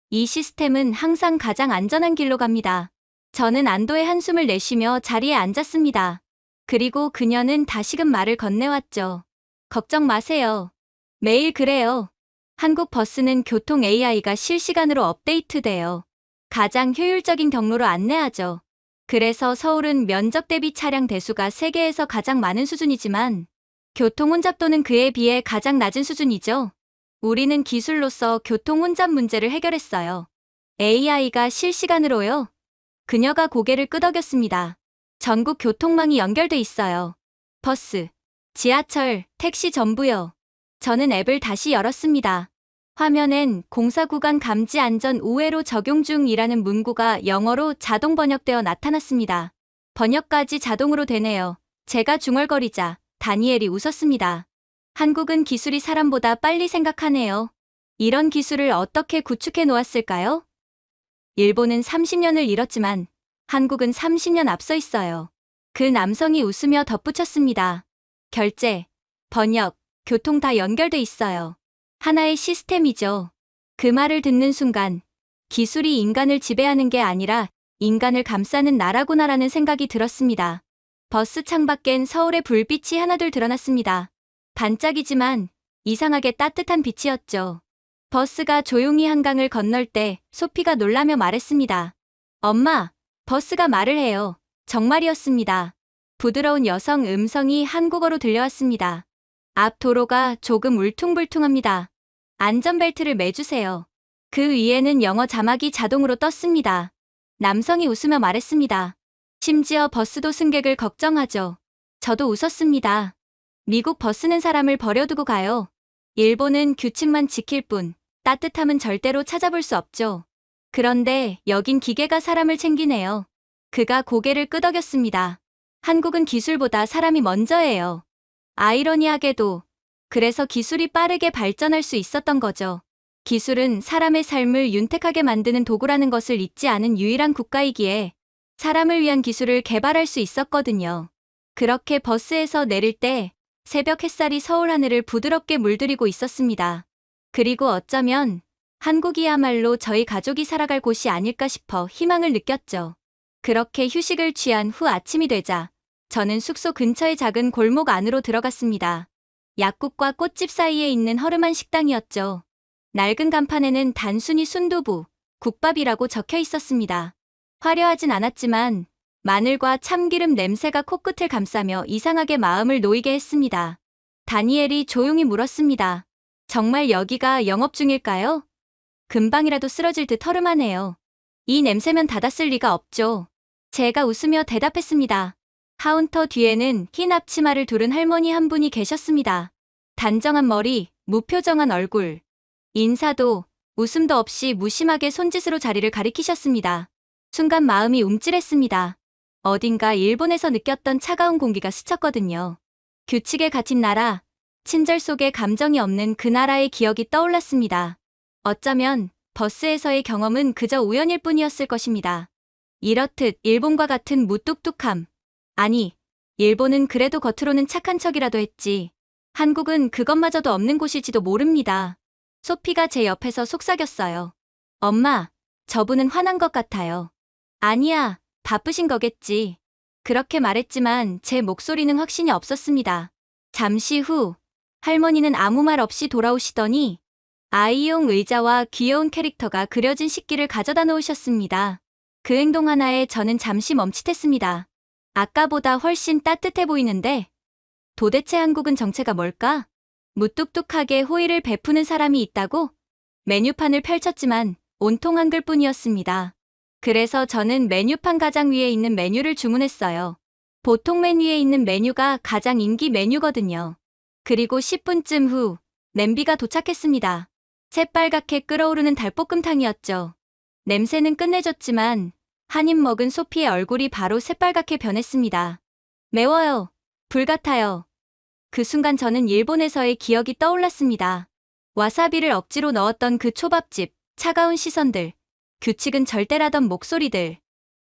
이 시스템은 항상 가장 안전한 길로 갑니다. 저는 안도의 한숨을 내쉬며 자리에 앉았습니다. 그리고 그녀는 다시금 말을 건네왔죠. 걱정 마세요. 매일 그래요. 한국 버스는 교통 AI가 실시간으로 업데이트돼요. 가장 효율적인 경로로 안내하죠. 그래서 서울은 면적 대비 차량 대수가 세계에서 가장 많은 수준이지만 교통 혼잡도는 그에 비해 가장 낮은 수준이죠. 우리는 기술로서 교통 혼잡 문제를 해결했어요. AI가 실시간으로요? 그녀가 고개를 끄덕였습니다. 전국 교통망이 연결돼 있어요. 버스, 지하철, 택시 전부요. 저는 앱을 다시 열었습니다. 화면엔 공사 구간 감지 안전 우회로 적용 중이라는 문구가 영어로 자동 번역되어 나타났습니다. 번역까지 자동으로 되네요. 제가 중얼거리자 다니엘이 웃었습니다. 한국은 기술이 사람보다 빨리 생각하네요. 이런 기술을 어떻게 구축해 놓았을까요? 일본은 30년을 잃었지만 한국은 30년 앞서 있어요. 그 남성이 웃으며 덧붙였습니다. 결제, 번역, 교통 다 연결돼 있어요. 하나의 시스템이죠. 그 말을 듣는 순간 기술이 인간을 지배하는 게 아니라 인간을 감싸는 나라구나라는 생각이 들었습니다. 버스 창밖엔 서울의 불빛이 하나둘 드러났습니다. 반짝이지만 이상하게 따뜻한 빛이었죠. 버스가 조용히 한강을 건널 때 소피가 놀라며 말했습니다. 엄마, 버스가 말을 해요. 정말이었습니다. 부드러운 여성 음성이 한국어로 들려왔습니다. 앞 도로가 조금 울퉁불퉁합니다. 안전벨트를 매주세요. 그 위에는 영어 자막이 자동으로 떴습니다. 남성이 웃으며 말했습니다. 심지어 버스도 승객을 걱정하죠. 저도 웃었습니다. 미국 버스는 사람을 버려두고 가요. 일본은 규칙만 지킬 뿐 따뜻함은 절대로 찾아볼 수 없죠. 그런데 여긴 기계가 사람을 챙기네요. 그가 고개를 끄덕였습니다. 한국은 기술보다 사람이 먼저예요. 아이러니하게도 그래서 기술이 빠르게 발전할 수 있었던 거죠. 기술은 사람의 삶을 윤택하게 만드는 도구라는 것을 잊지 않은 유일한 국가이기에 사람을 위한 기술을 개발할 수 있었거든요. 그렇게 버스에서 내릴 때 새벽 햇살이 서울 하늘을 부드럽게 물들이고 있었습니다. 그리고 어쩌면 한국이야말로 저희 가족이 살아갈 곳이 아닐까 싶어 희망을 느꼈죠. 그렇게 휴식을 취한 후 아침이 되자 저는 숙소 근처의 작은 골목 안으로 들어갔습니다. 약국과 꽃집 사이에 있는 허름한 식당이었죠. 낡은 간판에는 단순히 순두부, 국밥이라고 적혀 있었습니다. 화려하진 않았지만 마늘과 참기름 냄새가 코끝을 감싸며 이상하게 마음을 놓이게 했습니다. 다니엘이 조용히 물었습니다. 정말 여기가 영업 중일까요? 금방이라도 쓰러질 듯 허름하네요. 이 냄새면 닫았을 리가 없죠. 제가 웃으며 대답했습니다. 카운터 뒤에는 흰 앞치마를 두른 할머니 한 분이 계셨습니다. 단정한 머리, 무표정한 얼굴. 인사도, 웃음도 없이 무심하게 손짓으로 자리를 가리키셨습니다. 순간 마음이 움찔했습니다. 어딘가 일본에서 느꼈던 차가운 공기가 스쳤거든요. 규칙에 갇힌 나라, 친절 속에 감정이 없는 그 나라의 기억이 떠올랐습니다. 어쩌면 버스에서의 경험은 그저 우연일 뿐이었을 것입니다. 이렇듯 일본과 같은 무뚝뚝함. 아니, 일본은 그래도 겉으로는 착한 척이라도 했지. 한국은 그것마저도 없는 곳일지도 모릅니다. 소피가 제 옆에서 속삭였어요. 엄마, 저분은 화난 것 같아요. 아니야, 바쁘신 거겠지. 그렇게 말했지만 제 목소리는 확신이 없었습니다. 잠시 후 할머니는 아무 말 없이 돌아오시더니 아이용 의자와 귀여운 캐릭터가 그려진 식기를 가져다 놓으셨습니다. 그 행동 하나에 저는 잠시 멈칫했습니다. 아까보다 훨씬 따뜻해 보이는데 도대체 한국은 정체가 뭘까? 무뚝뚝하게 호의를 베푸는 사람이 있다고? 메뉴판을 펼쳤지만 온통 한글뿐이었습니다. 그래서 저는 메뉴판 가장 위에 있는 메뉴를 주문했어요. 보통 메뉴에 있는 메뉴가 가장 인기 메뉴거든요. 그리고 10분쯤 후 냄비가 도착했습니다. 새빨갛게 끓어오르는 닭볶음탕이었죠. 냄새는 끝내줬지만 한 입 먹은 소피의 얼굴이 바로 새빨갛게 변했습니다. 매워요. 불같아요. 그 순간 저는 일본에서의 기억이 떠올랐습니다. 와사비를 억지로 넣었던 그 초밥집, 차가운 시선들, 규칙은 절대라던 목소리들.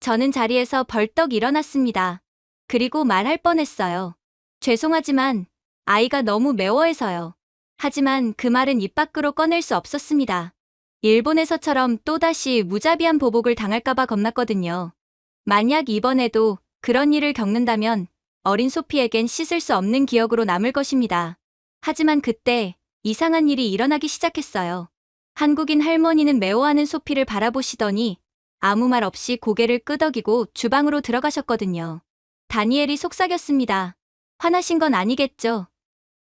저는 자리에서 벌떡 일어났습니다. 그리고 말할 뻔했어요. 죄송하지만 아이가 너무 매워해서요. 하지만 그 말은 입 밖으로 꺼낼 수 없었습니다. 일본에서처럼 또다시 무자비한 보복을 당할까봐 겁났거든요. 만약 이번에도 그런 일을 겪는다면 어린 소피에겐 씻을 수 없는 기억으로 남을 것입니다. 하지만 그때 이상한 일이 일어나기 시작했어요. 한국인 할머니는 매워하는 소피를 바라보시더니 아무 말 없이 고개를 끄덕이고 주방으로 들어가셨거든요. 다니엘이 속삭였습니다. 화나신 건 아니겠죠?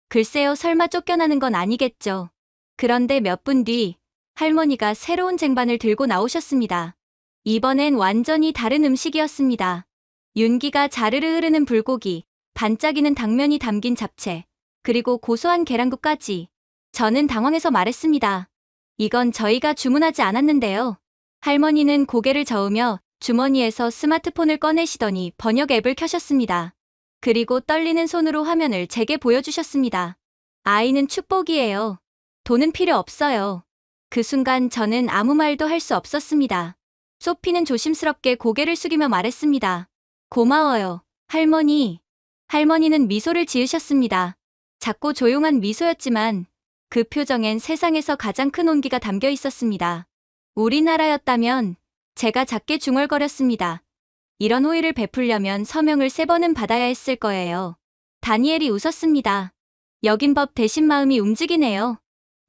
글쎄요, 설마 쫓겨나는 건 아니겠죠? 그런데 몇 분 뒤 할머니가 새로운 쟁반을 들고 나오셨습니다. 이번엔 완전히 다른 음식이었습니다. 윤기가 자르르 흐르는 불고기, 반짝이는 당면이 담긴 잡채, 그리고 고소한 계란국까지. 저는 당황해서 말했습니다. 이건 저희가 주문하지 않았는데요. 할머니는 고개를 저으며 주머니에서 스마트폰을 꺼내시더니 번역 앱을 켜셨습니다. 그리고 떨리는 손으로 화면을 제게 보여주셨습니다. 아이는 축복이에요. 돈은 필요 없어요. 그 순간 저는 아무 말도 할 수 없었습니다. 소피는 조심스럽게 고개를 숙이며 말했습니다. 고마워요, 할머니. 할머니는 미소를 지으셨습니다. 작고 조용한 미소였지만 그 표정엔 세상에서 가장 큰 온기가 담겨 있었습니다. 우리나라였다면 제가 작게 중얼거렸습니다. 이런 호의를 베풀려면 서명을 3번은 받아야 했을 거예요. 다니엘이 웃었습니다. 여긴 법 대신 마음이 움직이네요.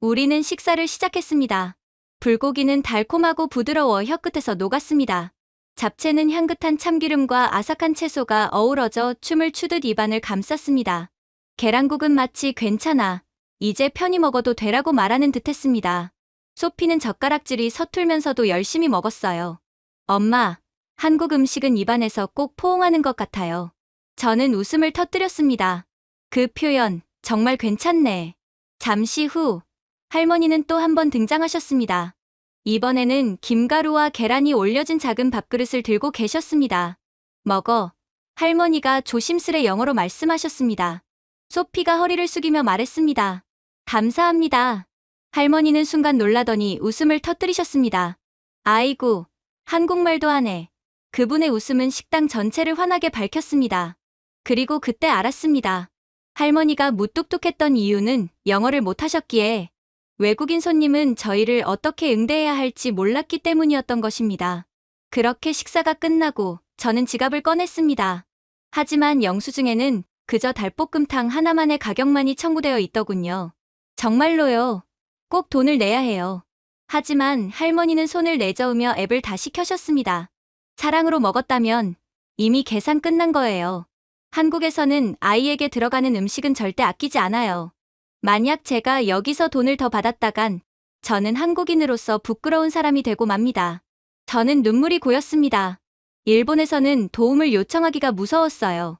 우리는 식사를 시작했습니다. 불고기는 달콤하고 부드러워 혀끝에서 녹았습니다. 잡채는 향긋한 참기름과 아삭한 채소가 어우러져 춤을 추듯 입안을 감쌌습니다. 계란국은 마치 괜찮아, 이제 편히 먹어도 되라고 말하는 듯했습니다. 소피는 젓가락질이 서툴면서도 열심히 먹었어요. 엄마, 한국 음식은 입안에서 꼭 포옹하는 것 같아요. 저는 웃음을 터뜨렸습니다. 그 표현, 정말 괜찮네. 잠시 후, 할머니는 또 한 번 등장하셨습니다. 이번에는 김가루와 계란이 올려진 작은 밥그릇을 들고 계셨습니다. 먹어. 할머니가 조심스레 영어로 말씀하셨습니다. 소피가 허리를 숙이며 말했습니다. 감사합니다. 할머니는 순간 놀라더니 웃음을 터뜨리셨습니다. 아이고, 한국말도 하네. 그분의 웃음은 식당 전체를 환하게 밝혔습니다. 그리고 그때 알았습니다. 할머니가 무뚝뚝했던 이유는 영어를 못하셨기에 외국인 손님은 저희를 어떻게 응대해야 할지 몰랐기 때문이었던 것입니다. 그렇게 식사가 끝나고 저는 지갑을 꺼냈습니다. 하지만 영수증에는 그저 닭볶음탕 하나만의 가격만이 청구되어 있더군요. 정말로요. 꼭 돈을 내야 해요. 하지만 할머니는 손을 내저으며 앱을 다시 켜셨습니다. 사랑으로 먹었다면 이미 계산 끝난 거예요. 한국에서는 아이에게 들어가는 음식은 절대 아끼지 않아요. 만약 제가 여기서 돈을 더 받았다간 저는 한국인으로서 부끄러운 사람이 되고 맙니다. 저는 눈물이 고였습니다. 일본에서는 도움을 요청하기가 무서웠어요.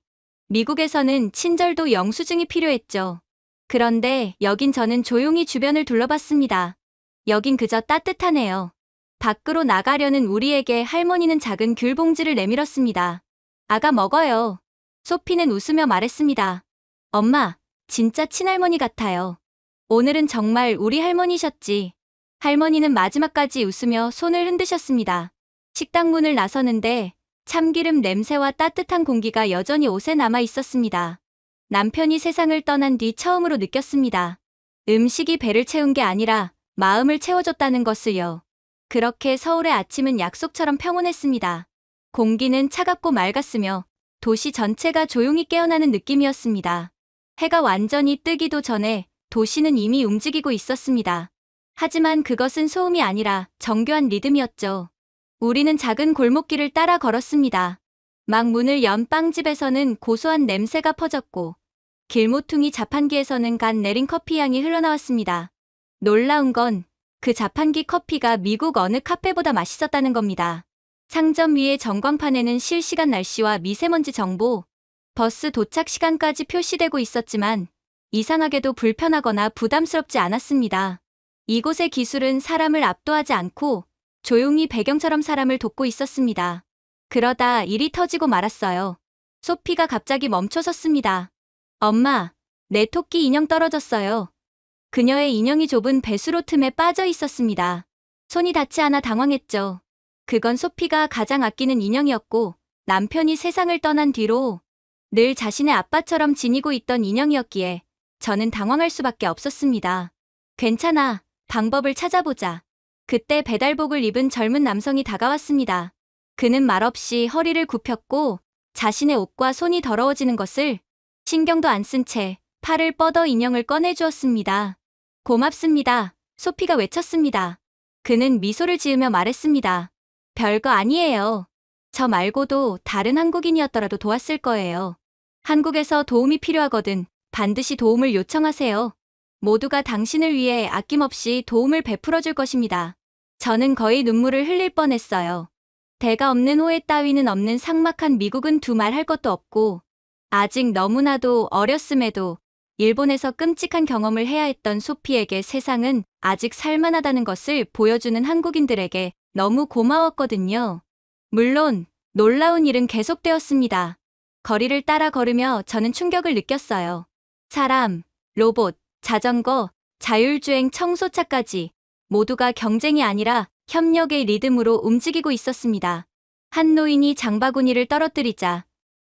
미국에서는 친절도 영수증이 필요했죠. 그런데 여긴 저는 조용히 주변을 둘러봤습니다. 여긴 그저 따뜻하네요. 밖으로 나가려는 우리에게 할머니는 작은 귤 봉지를 내밀었습니다. 아가 먹어요. 소피는 웃으며 말했습니다. 엄마, 진짜 친할머니 같아요. 오늘은 정말 우리 할머니셨지. 할머니는 마지막까지 웃으며 손을 흔드셨습니다. 식당 문을 나서는데 참기름 냄새와 따뜻한 공기가 여전히 옷에 남아 있었습니다. 남편이 세상을 떠난 뒤 처음으로 느꼈습니다. 음식이 배를 채운 게 아니라 마음을 채워줬다는 것을요. 그렇게 서울의 아침은 약속처럼 평온했습니다. 공기는 차갑고 맑았으며 도시 전체가 조용히 깨어나는 느낌이었습니다. 해가 완전히 뜨기도 전에 도시는 이미 움직이고 있었습니다. 하지만 그것은 소음이 아니라 정교한 리듬이었죠. 우리는 작은 골목길을 따라 걸었습니다. 막 문을 연 빵집에서는 고소한 냄새가 퍼졌고 길모퉁이 자판기에서는 간 내린 커피 향이 흘러나왔습니다. 놀라운 건 그 자판기 커피가 미국 어느 카페보다 맛있었다는 겁니다. 상점 위의 전광판에는 실시간 날씨와 미세먼지 정보, 버스 도착 시간까지 표시되고 있었지만 이상하게도 불편하거나 부담스럽지 않았습니다. 이곳의 기술은 사람을 압도하지 않고 조용히 배경처럼 사람을 돕고 있었습니다. 그러다 일이 터지고 말았어요. 소피가 갑자기 멈춰섰습니다. 엄마, 내 토끼 인형 떨어졌어요. 그녀의 인형이 좁은 배수로 틈에 빠져 있었습니다. 손이 닿지 않아 당황했죠. 그건 소피가 가장 아끼는 인형이었고 남편이 세상을 떠난 뒤로 늘 자신의 아빠처럼 지니고 있던 인형이었기에 저는 당황할 수밖에 없었습니다. 괜찮아, 방법을 찾아보자. 그때 배달복을 입은 젊은 남성이 다가왔습니다. 그는 말없이 허리를 굽혔고 자신의 옷과 손이 더러워지는 것을 신경도 안 쓴 채 팔을 뻗어 인형을 꺼내주었습니다. 고맙습니다. 소피가 외쳤습니다. 그는 미소를 지으며 말했습니다. 별거 아니에요. 저 말고도 다른 한국인이었더라도 도왔을 거예요. 한국에서 도움이 필요하거든 반드시 도움을 요청하세요. 모두가 당신을 위해 아낌없이 도움을 베풀어 줄 것입니다. 저는 거의 눈물을 흘릴 뻔했어요. 대가 없는 호혜 따위는 없는 삭막한 미국은 두말 할 것도 없고 아직 너무나도 어렸음에도 일본에서 끔찍한 경험을 해야 했던 소피에게 세상은 아직 살만하다는 것을 보여주는 한국인들에게 너무 고마웠거든요. 물론 놀라운 일은 계속되었습니다. 거리를 따라 걸으며 저는 충격을 느꼈어요. 사람, 로봇, 자전거, 자율주행 청소차까지 모두가 경쟁이 아니라 협력의 리듬으로 움직이고 있었습니다. 한 노인이 장바구니를 떨어뜨리자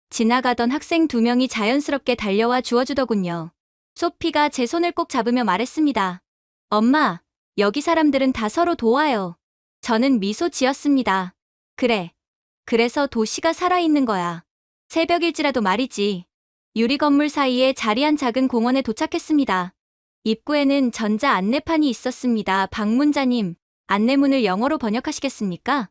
지나가던 학생 2명이 자연스럽게 달려와 주워주더군요. 소피가 제 손을 꼭 잡으며 말했습니다. 엄마, 여기 사람들은 다 서로 도와요. 저는 미소 지었습니다. 그래. 그래서 도시가 살아있는 거야. 새벽일지라도 말이지. 유리 건물 사이에 자리한 작은 공원에 도착했습니다. 입구에는 전자 안내판이 있었습니다. 방문자님, 안내문을 영어로 번역하시겠습니까?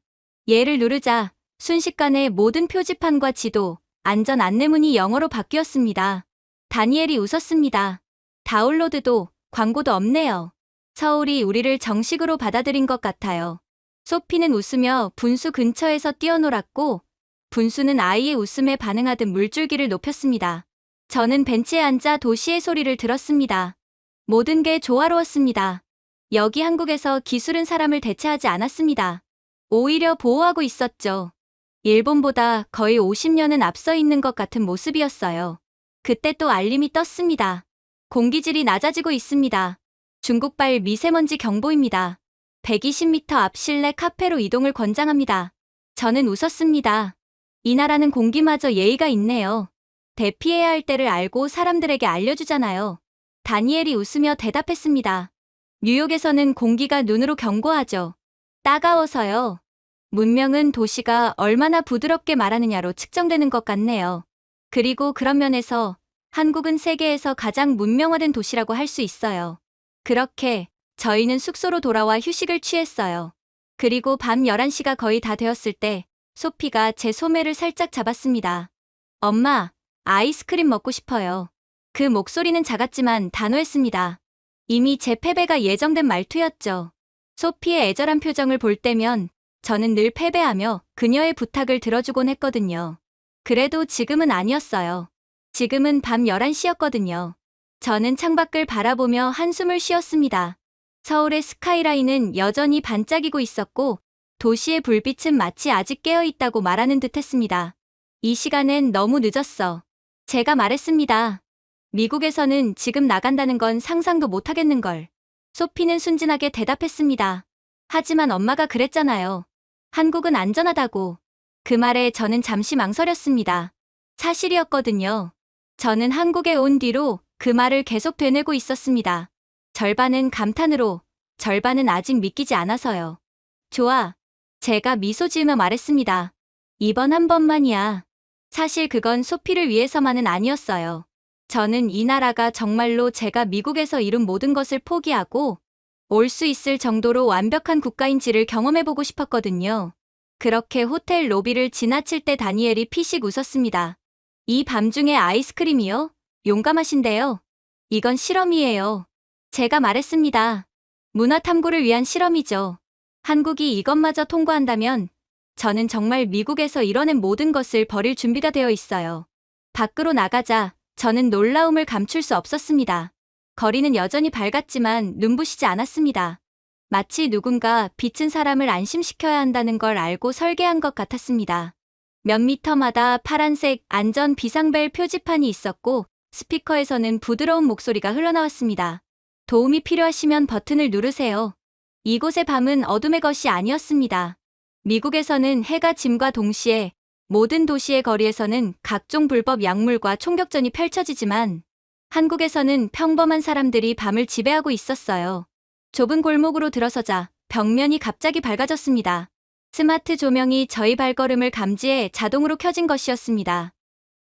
얘를 누르자 순식간에 모든 표지판과 지도, 안전 안내문이 영어로 바뀌었습니다. 다니엘이 웃었습니다. 다운로드도 광고도 없네요. 서울이 우리를 정식으로 받아들인 것 같아요. 소피는 웃으며 분수 근처에서 뛰어놀았고 분수는 아이의 웃음에 반응하듯 물줄기를 높였습니다. 저는 벤치에 앉아 도시의 소리를 들었습니다. 모든 게 조화로웠습니다. 여기 한국에서 기술은 사람을 대체하지 않았습니다. 오히려 보호하고 있었죠. 일본보다 거의 50년은 앞서 있는 것 같은 모습이었어요. 그때 또 알림이 떴습니다. 공기질이 낮아지고 있습니다. 중국발 미세먼지 경보입니다. 120m 앞 실내 카페로 이동을 권장합니다. 저는 웃었습니다. 이 나라는 공기마저 예의가 있네요. 대피해야 할 때를 알고 사람들에게 알려주잖아요. 다니엘이 웃으며 대답했습니다. 뉴욕에서는 공기가 눈으로 경고하죠. 따가워서요. 문명은 도시가 얼마나 부드럽게 말하느냐로 측정되는 것 같네요. 그리고 그런 면에서 한국은 세계에서 가장 문명화된 도시라고 할 수 있어요. 그렇게 저희는 숙소로 돌아와 휴식을 취했어요. 그리고 밤 11시가 거의 다 되었을 때 소피가 제 소매를 살짝 잡았습니다. 엄마, 아이스크림 먹고 싶어요. 그 목소리는 작았지만 단호했습니다. 이미 제 패배가 예정된 말투였죠. 소피의 애절한 표정을 볼 때면 저는 늘 패배하며 그녀의 부탁을 들어주곤 했거든요. 그래도 지금은 아니었어요. 지금은 밤 11시였거든요. 저는 창밖을 바라보며 한숨을 쉬었습니다. 서울의 스카이라인은 여전히 반짝이고 있었고 도시의 불빛은 마치 아직 깨어있다고 말하는 듯 했습니다. 이 시간엔 너무 늦었어. 제가 말했습니다. 미국에서는 지금 나간다는 건 상상도 못하겠는걸. 소피는 순진하게 대답했습니다. 하지만 엄마가 그랬잖아요. 한국은 안전하다고. 그 말에 저는 잠시 망설였습니다. 사실이었거든요. 저는 한국에 온 뒤로 그 말을 계속 되뇌고 있었습니다. 절반은 감탄으로, 절반은 아직 믿기지 않아서요. 좋아. 제가 미소 지으며 말했습니다. 이번 한 번만이야. 사실 그건 소피를 위해서만은 아니었어요. 저는 이 나라가 정말로 제가 미국에서 이룬 모든 것을 포기하고 올 수 있을 정도로 완벽한 국가인지를 경험해보고 싶었거든요. 그렇게 호텔 로비를 지나칠 때 다니엘이 피식 웃었습니다. 이 밤중에 아이스크림이요? 용감하신데요. 이건 실험이에요. 제가 말했습니다. 문화 탐구를 위한 실험이죠. 한국이 이것마저 통과한다면 저는 정말 미국에서 이뤄낸 모든 것을 버릴 준비가 되어 있어요. 밖으로 나가자 저는 놀라움을 감출 수 없었습니다. 거리는 여전히 밝았지만 눈부시지 않았습니다. 마치 누군가 비친 사람을 안심시켜야 한다는 걸 알고 설계한 것 같았습니다. 몇 미터마다 파란색 안전 비상벨 표지판이 있었고 스피커에서는 부드러운 목소리가 흘러나왔습니다. 도움이 필요하시면 버튼을 누르세요. 이곳의 밤은 어둠의 것이 아니었습니다. 미국에서는 해가 짐과 동시에 모든 도시의 거리에서는 각종 불법 약물과 총격전이 펼쳐지지만 한국에서는 평범한 사람들이 밤을 지배하고 있었어요. 좁은 골목으로 들어서자 벽면이 갑자기 밝아졌습니다. 스마트 조명이 저희 발걸음을 감지해 자동으로 켜진 것이었습니다.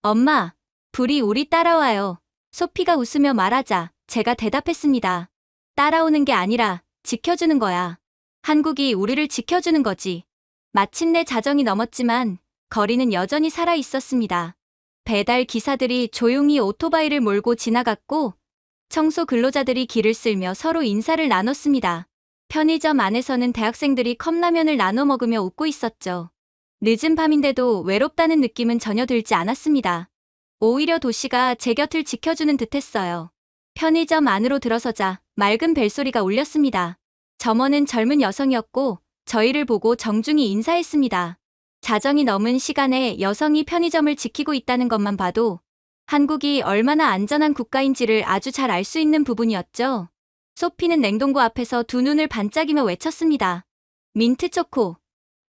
엄마, 불이 우리 따라와요. 소피가 웃으며 말하자 제가 대답했습니다. 따라오는 게 아니라 지켜주는 거야. 한국이 우리를 지켜주는 거지. 마침내 자정이 넘었지만 거리는 여전히 살아 있었습니다. 배달 기사들이 조용히 오토바이를 몰고 지나갔고 청소 근로자들이 길을 쓸며 서로 인사를 나눴습니다. 편의점 안에서는 대학생들이 컵라면을 나눠 먹으며 웃고 있었죠. 늦은 밤인데도 외롭다는 느낌은 전혀 들지 않았습니다. 오히려 도시가 제 곁을 지켜주는 듯했어요. 편의점 안으로 들어서자 맑은 벨소리가 울렸습니다. 점원은 젊은 여성이었고 저희를 보고 정중히 인사했습니다. 자정이 넘은 시간에 여성이 편의점을 지키고 있다는 것만 봐도 한국이 얼마나 안전한 국가인지를 아주 잘 알 수 있는 부분이었죠. 소피는 냉동고 앞에서 두 눈을 반짝이며 외쳤습니다. 민트 초코.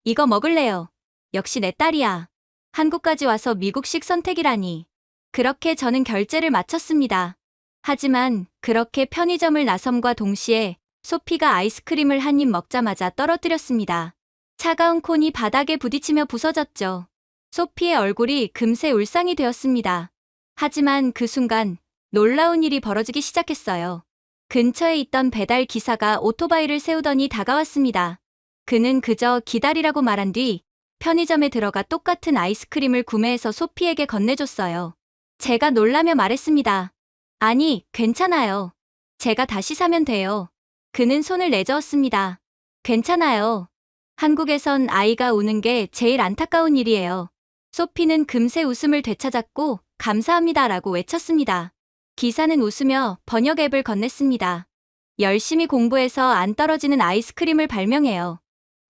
이거 먹을래요. 역시 내 딸이야. 한국까지 와서 미국식 선택이라니. 그렇게 저는 결제를 마쳤습니다. 하지만 그렇게 편의점을 나섬과 동시에 소피가 아이스크림을 한 입 먹자마자 떨어뜨렸습니다. 차가운 콘이 바닥에 부딪히며 부서졌죠. 소피의 얼굴이 금세 울상이 되었습니다. 하지만 그 순간 놀라운 일이 벌어지기 시작했어요. 근처에 있던 배달 기사가 오토바이를 세우더니 다가왔습니다. 그는 그저 기다리라고 말한 뒤 편의점에 들어가 똑같은 아이스크림을 구매해서 소피에게 건네줬어요. 제가 놀라며 말했습니다. 아니, 괜찮아요. 제가 다시 사면 돼요. 그는 손을 내저었습니다. 괜찮아요. 한국에선 아이가 우는 게 제일 안타까운 일이에요. 소피는 금세 웃음을 되찾았고 감사합니다라고 외쳤습니다. 기사는 웃으며 번역 앱을 건넸습니다. 열심히 공부해서 안 떨어지는 아이스크림을 발명해요.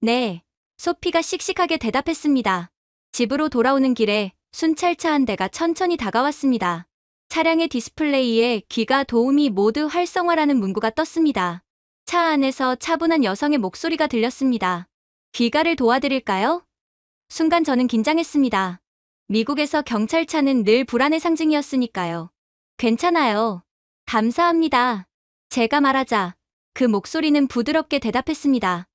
네. 소피가 씩씩하게 대답했습니다. 집으로 돌아오는 길에 순찰차 한 대가 천천히 다가왔습니다. 차량의 디스플레이에 귀가 도우미 모드 활성화라는 문구가 떴습니다. 차 안에서 차분한 여성의 목소리가 들렸습니다. 귀가를 도와드릴까요? 순간 저는 긴장했습니다. 미국에서 경찰차는 늘 불안의 상징이었으니까요. 괜찮아요. 감사합니다. 제가 말하자 그 목소리는 부드럽게 대답했습니다.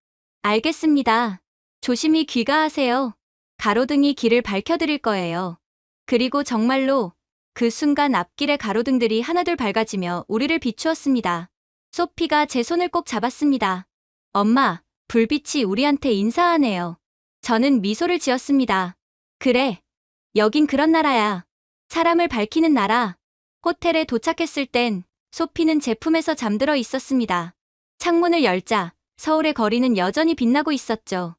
알겠습니다. 조심히 귀가하세요. 가로등이 길을 밝혀드릴 거예요. 그리고 정말로 그 순간 앞길의 가로등들이 하나둘 밝아지며 우리를 비추었습니다. 소피가 제 손을 꼭 잡았습니다. 엄마, 불빛이 우리한테 인사하네요. 저는 미소를 지었습니다. 그래. 여긴 그런 나라야. 사람을 밝히는 나라. 호텔에 도착했을 땐 소피는 제 품에서 잠들어 있었습니다. 창문을 열자 서울의 거리는 여전히 빛나고 있었죠.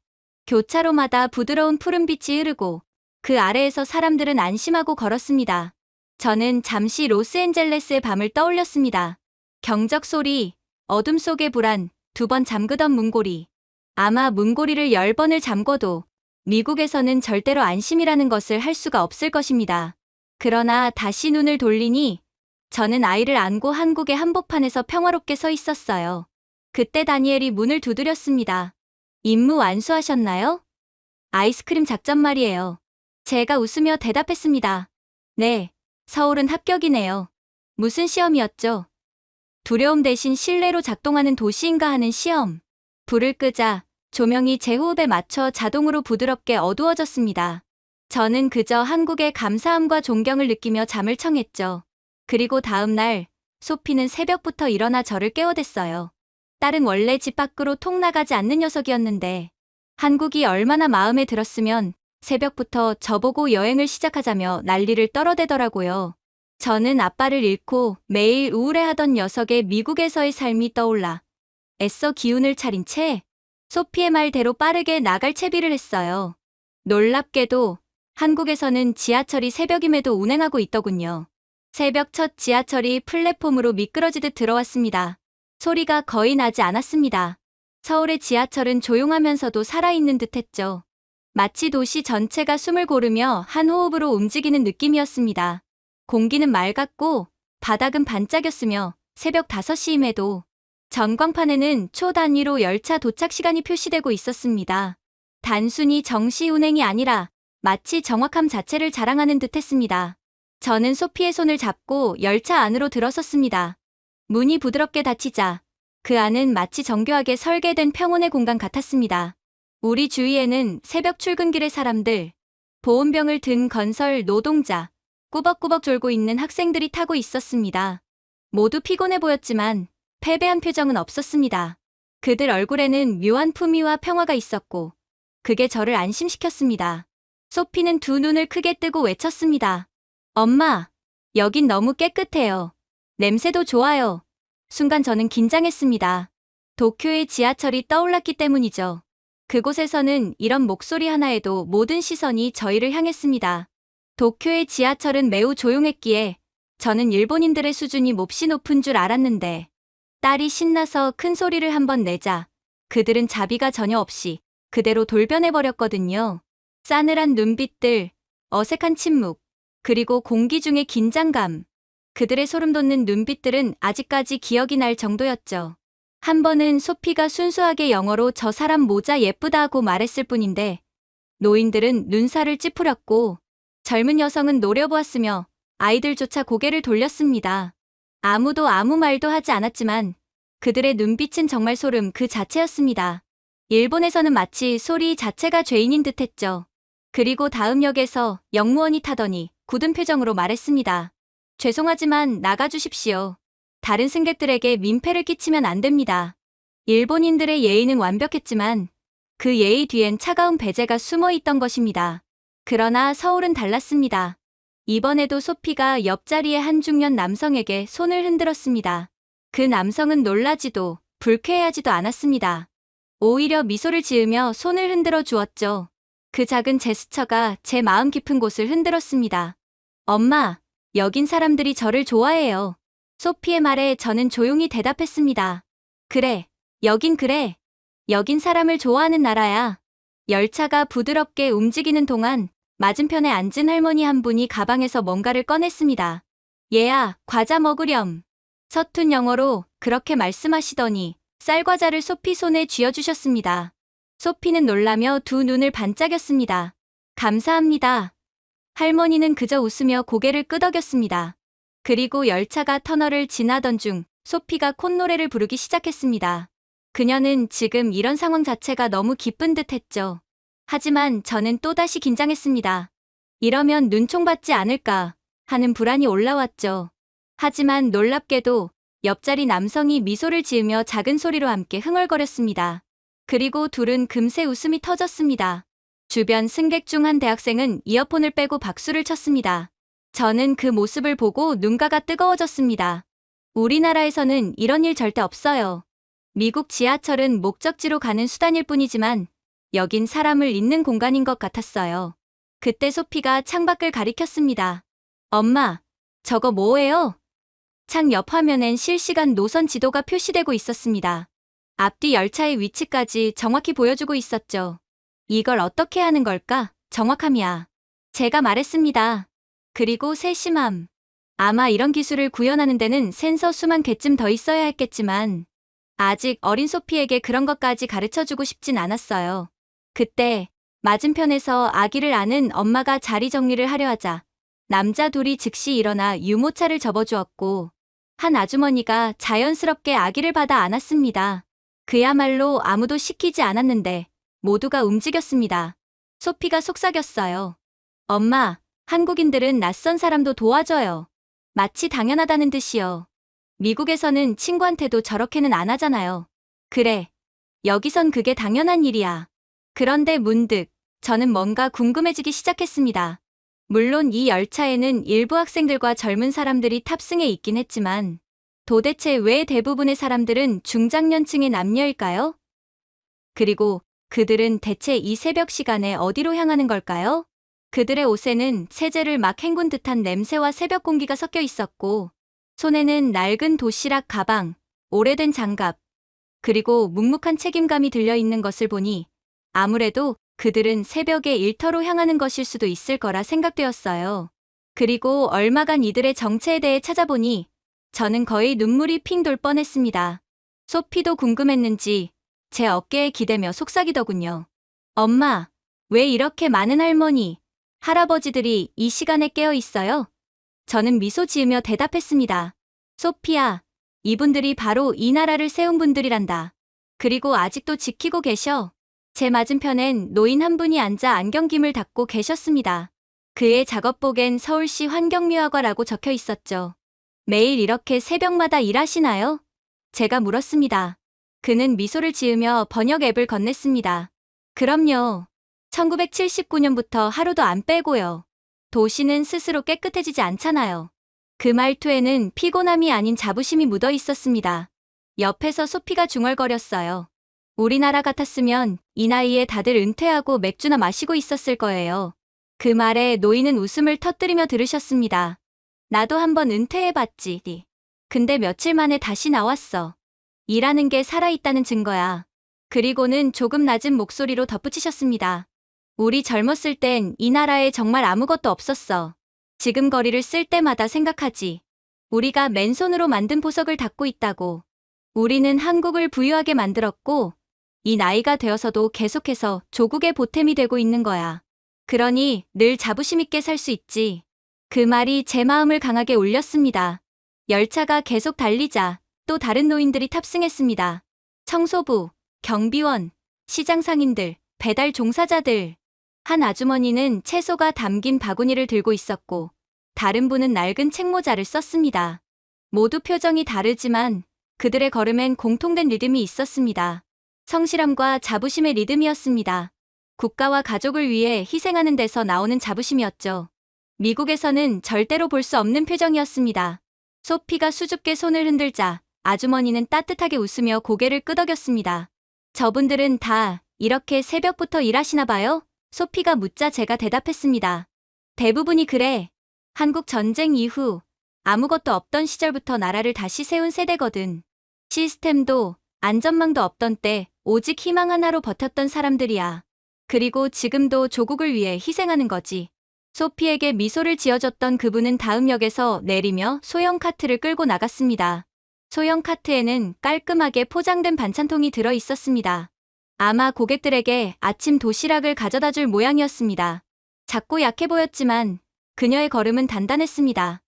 교차로마다 부드러운 푸른빛이 흐르고 그 아래에서 사람들은 안심하고 걸었습니다. 저는 잠시 로스앤젤레스의 밤을 떠올렸습니다. 경적 소리, 어둠 속의 불안, 2번 잠그던 문고리. 아마 문고리를 10번을 잠궈도 미국에서는 절대로 안심이라는 것을 할 수가 없을 것입니다. 그러나 다시 눈을 돌리니 저는 아이를 안고 한국의 한복판에서 평화롭게 서 있었어요. 그때 다니엘이 문을 두드렸습니다. 임무 완수하셨나요? 아이스크림 작전 말이에요. 제가 웃으며 대답했습니다. 네, 서울은 합격이네요. 무슨 시험이었죠? 두려움 대신 신뢰로 작동하는 도시인가 하는 시험. 불을 끄자 조명이 제 호흡에 맞춰 자동으로 부드럽게 어두워졌습니다. 저는 그저 한국의 감사함과 존경을 느끼며 잠을 청했죠. 그리고 다음 날 소피는 새벽부터 일어나 저를 깨워댔어요. 딸은 원래 집 밖으로 통 나가지 않는 녀석이었는데 한국이 얼마나 마음에 들었으면 새벽부터 저보고 여행을 시작하자며 난리를 떨어대더라고요. 저는 아빠를 잃고 매일 우울해하던 녀석의 미국에서의 삶이 떠올라 애써 기운을 차린 채 소피의 말대로 빠르게 나갈 채비를 했어요. 놀랍게도 한국에서는 지하철이 새벽임에도 운행하고 있더군요. 새벽 첫 지하철이 플랫폼으로 미끄러지듯 들어왔습니다. 소리가 거의 나지 않았습니다. 서울의 지하철은 조용하면서도 살아있는 듯했죠. 마치 도시 전체가 숨을 고르며 한 호흡으로 움직이는 느낌이었습니다. 공기는 맑았고 바닥은 반짝였으며 새벽 5시임에도 전광판에는 초 단위로 열차 도착 시간이 표시되고 있었습니다. 단순히 정시 운행이 아니라 마치 정확함 자체를 자랑하는 듯했습니다. 저는 소피의 손을 잡고 열차 안으로 들어섰습니다. 문이 부드럽게 닫히자 그 안은 마치 정교하게 설계된 평온의 공간 같았습니다. 우리 주위에는 새벽 출근길의 사람들, 보온병을 든 건설 노동자, 꾸벅꾸벅 졸고 있는 학생들이 타고 있었습니다. 모두 피곤해 보였지만 패배한 표정은 없었습니다. 그들 얼굴에는 묘한 품위와 평화가 있었고 그게 저를 안심시켰습니다. 소피는 두 눈을 크게 뜨고 외쳤습니다. 엄마, 여긴 너무 깨끗해요. 냄새도 좋아요. 순간 저는 긴장했습니다. 도쿄의 지하철이 떠올랐기 때문이죠. 그곳에서는 이런 목소리 하나에도 모든 시선이 저희를 향했습니다. 도쿄의 지하철은 매우 조용했기에 저는 일본인들의 수준이 몹시 높은 줄 알았는데 딸이 신나서 큰 소리를 한번 내자 그들은 자비가 전혀 없이 그대로 돌변해버렸거든요. 싸늘한 눈빛들, 어색한 침묵, 그리고 공기 중의 긴장감. 그들의 소름 돋는 눈빛들은 아직까지 기억이 날 정도였죠. 한 번은 소피가 순수하게 영어로 저 사람 모자 예쁘다 하고 말했을 뿐인데 노인들은 눈살을 찌푸렸고 젊은 여성은 노려보았으며 아이들조차 고개를 돌렸습니다. 아무도 아무 말도 하지 않았지만 그들의 눈빛은 정말 소름 그 자체였습니다. 일본에서는 마치 소리 자체가 죄인인 듯했죠. 그리고 다음 역에서 역무원이 타더니 굳은 표정으로 말했습니다. 죄송하지만 나가주십시오. 다른 승객들에게 민폐를 끼치면 안 됩니다. 일본인들의 예의는 완벽했지만 그 예의 뒤엔 차가운 배제가 숨어 있던 것입니다. 그러나 서울은 달랐습니다. 이번에도 소피가 옆자리의 한 중년 남성에게 손을 흔들었습니다. 그 남성은 놀라지도 불쾌해하지도 않았습니다. 오히려 미소를 지으며 손을 흔들어 주었죠. 그 작은 제스처가 제 마음 깊은 곳을 흔들었습니다. 엄마, 여긴 사람들이 저를 좋아해요. 소피의 말에 저는 조용히 대답했습니다. 그래, 여긴 그래. 여긴 사람을 좋아하는 나라야. 열차가 부드럽게 움직이는 동안 맞은편에 앉은 할머니 한 분이 가방에서 뭔가를 꺼냈습니다. 얘야, 과자 먹으렴. 서툰 영어로 그렇게 말씀하시더니 쌀과자를 소피 손에 쥐어주셨습니다. 소피는 놀라며 두 눈을 반짝였습니다. 감사합니다. 할머니는 그저 웃으며 고개를 끄덕였습니다. 그리고 열차가 터널을 지나던 중 소피가 콧노래를 부르기 시작했습니다. 그녀는 지금 이런 상황 자체가 너무 기쁜 듯 했죠. 하지만 저는 또다시 긴장했습니다. 이러면 눈총받지 않을까 하는 불안이 올라왔죠. 하지만 놀랍게도 옆자리 남성이 미소를 지으며 작은 소리로 함께 흥얼거렸습니다. 그리고 둘은 금세 웃음이 터졌습니다. 주변 승객 중 한 대학생은 이어폰을 빼고 박수를 쳤습니다. 저는 그 모습을 보고 눈가가 뜨거워졌습니다. 우리나라에서는 이런 일 절대 없어요. 미국 지하철은 목적지로 가는 수단일 뿐이지만 여긴 사람을 잇는 공간인 것 같았어요. 그때 소피가 창밖을 가리켰습니다. 엄마, 저거 뭐예요? 창 옆 화면엔 실시간 노선 지도가 표시되고 있었습니다. 앞뒤 열차의 위치까지 정확히 보여주고 있었죠. 이걸 어떻게 하는 걸까? 정확함이야. 제가 말했습니다. 그리고 세심함. 아마 이런 기술을 구현하는 데는 센서 수만 개쯤 더 있어야 했겠지만 아직 어린 소피에게 그런 것까지 가르쳐주고 싶진 않았어요. 그때 맞은편에서 아기를 안은 엄마가 자리 정리를 하려 하자 남자 둘이 즉시 일어나 유모차를 접어주었고 한 아주머니가 자연스럽게 아기를 받아 안았습니다. 그야말로 아무도 시키지 않았는데 모두가 움직였습니다. 소피가 속삭였어요. 엄마, 한국인들은 낯선 사람도 도와줘요. 마치 당연하다는 듯이요. 미국에서는 친구한테도 저렇게는 안 하잖아요. 그래, 여기선 그게 당연한 일이야. 그런데 문득 저는 뭔가 궁금해지기 시작했습니다. 물론 이 열차에는 일부 학생들과 젊은 사람들이 탑승해 있긴 했지만 도대체 왜 대부분의 사람들은 중장년층의 남녀일까요? 그리고 그들은 대체 이 새벽 시간에 어디로 향하는 걸까요? 그들의 옷에는 세제를 막 헹군 듯한 냄새와 새벽 공기가 섞여 있었고, 손에는 낡은 도시락 가방, 오래된 장갑, 그리고 묵묵한 책임감이 들려있는 것을 보니 아무래도 그들은 새벽에 일터로 향하는 것일 수도 있을 거라 생각되었어요. 그리고 얼마간 이들의 정체에 대해 찾아보니 저는 거의 눈물이 핑 돌 뻔했습니다. 소피도 궁금했는지 제 어깨에 기대며 속삭이더군요. 엄마, 왜 이렇게 많은 할머니, 할아버지들이 이 시간에 깨어 있어요? 저는 미소 지으며 대답했습니다. 소피야, 이분들이 바로 이 나라를 세운 분들이란다. 그리고 아직도 지키고 계셔. 제 맞은편엔 노인 한 분이 앉아 안경김을 닫고 계셨습니다. 그의 작업복엔 서울시 환경미화과라고 적혀 있었죠. 매일 이렇게 새벽마다 일하시나요? 제가 물었습니다. 그는 미소를 지으며 번역 앱을 건넸습니다. 그럼요. 1979년부터 하루도 안 빼고요. 도시는 스스로 깨끗해지지 않잖아요. 그 말투에는 피곤함이 아닌 자부심이 묻어 있었습니다. 옆에서 소피가 중얼거렸어요. 우리나라 같았으면 이 나이에 다들 은퇴하고 맥주나 마시고 있었을 거예요. 그 말에 노인은 웃음을 터뜨리며 들으셨습니다. 나도 한번 은퇴해봤지. 근데 며칠 만에 다시 나왔어. 일하는 게 살아있다는 증거야. 그리고는 조금 낮은 목소리로 덧붙이셨습니다. 우리 젊었을 땐 이 나라에 정말 아무것도 없었어. 지금 거리를 쓸 때마다 생각하지. 우리가 맨손으로 만든 보석을 닦고 있다고. 우리는 한국을 부유하게 만들었고 이 나이가 되어서도 계속해서 조국의 보탬이 되고 있는 거야. 그러니 늘 자부심 있게 살 수 있지. 그 말이 제 마음을 강하게 울렸습니다. 열차가 계속 달리자 또 다른 노인들이 탑승했습니다. 청소부, 경비원, 시장 상인들, 배달 종사자들. 한 아주머니는 채소가 담긴 바구니를 들고 있었고 다른 분은 낡은 책모자를 썼습니다. 모두 표정이 다르지만 그들의 걸음엔 공통된 리듬이 있었습니다. 성실함과 자부심의 리듬이었습니다. 국가와 가족을 위해 희생하는 데서 나오는 자부심이었죠. 미국에서는 절대로 볼 수 없는 표정이었습니다. 소피가 수줍게 손을 흔들자 아주머니는 따뜻하게 웃으며 고개를 끄덕였습니다. 저분들은 다 이렇게 새벽부터 일하시나 봐요? 소피가 묻자 제가 대답했습니다. 대부분이 그래. 한국 전쟁 이후 아무것도 없던 시절부터 나라를 다시 세운 세대거든. 시스템도 안전망도 없던 때 오직 희망 하나로 버텼던 사람들이야. 그리고 지금도 조국을 위해 희생하는 거지. 소피에게 미소를 지어줬던 그분은 다음 역에서 내리며 소형 카트를 끌고 나갔습니다. 소형 카트에는 깔끔하게 포장된 반찬통이 들어 있었습니다. 아마 고객들에게 아침 도시락을 가져다 줄 모양이었습니다. 작고 약해 보였지만 그녀의 걸음은 단단했습니다.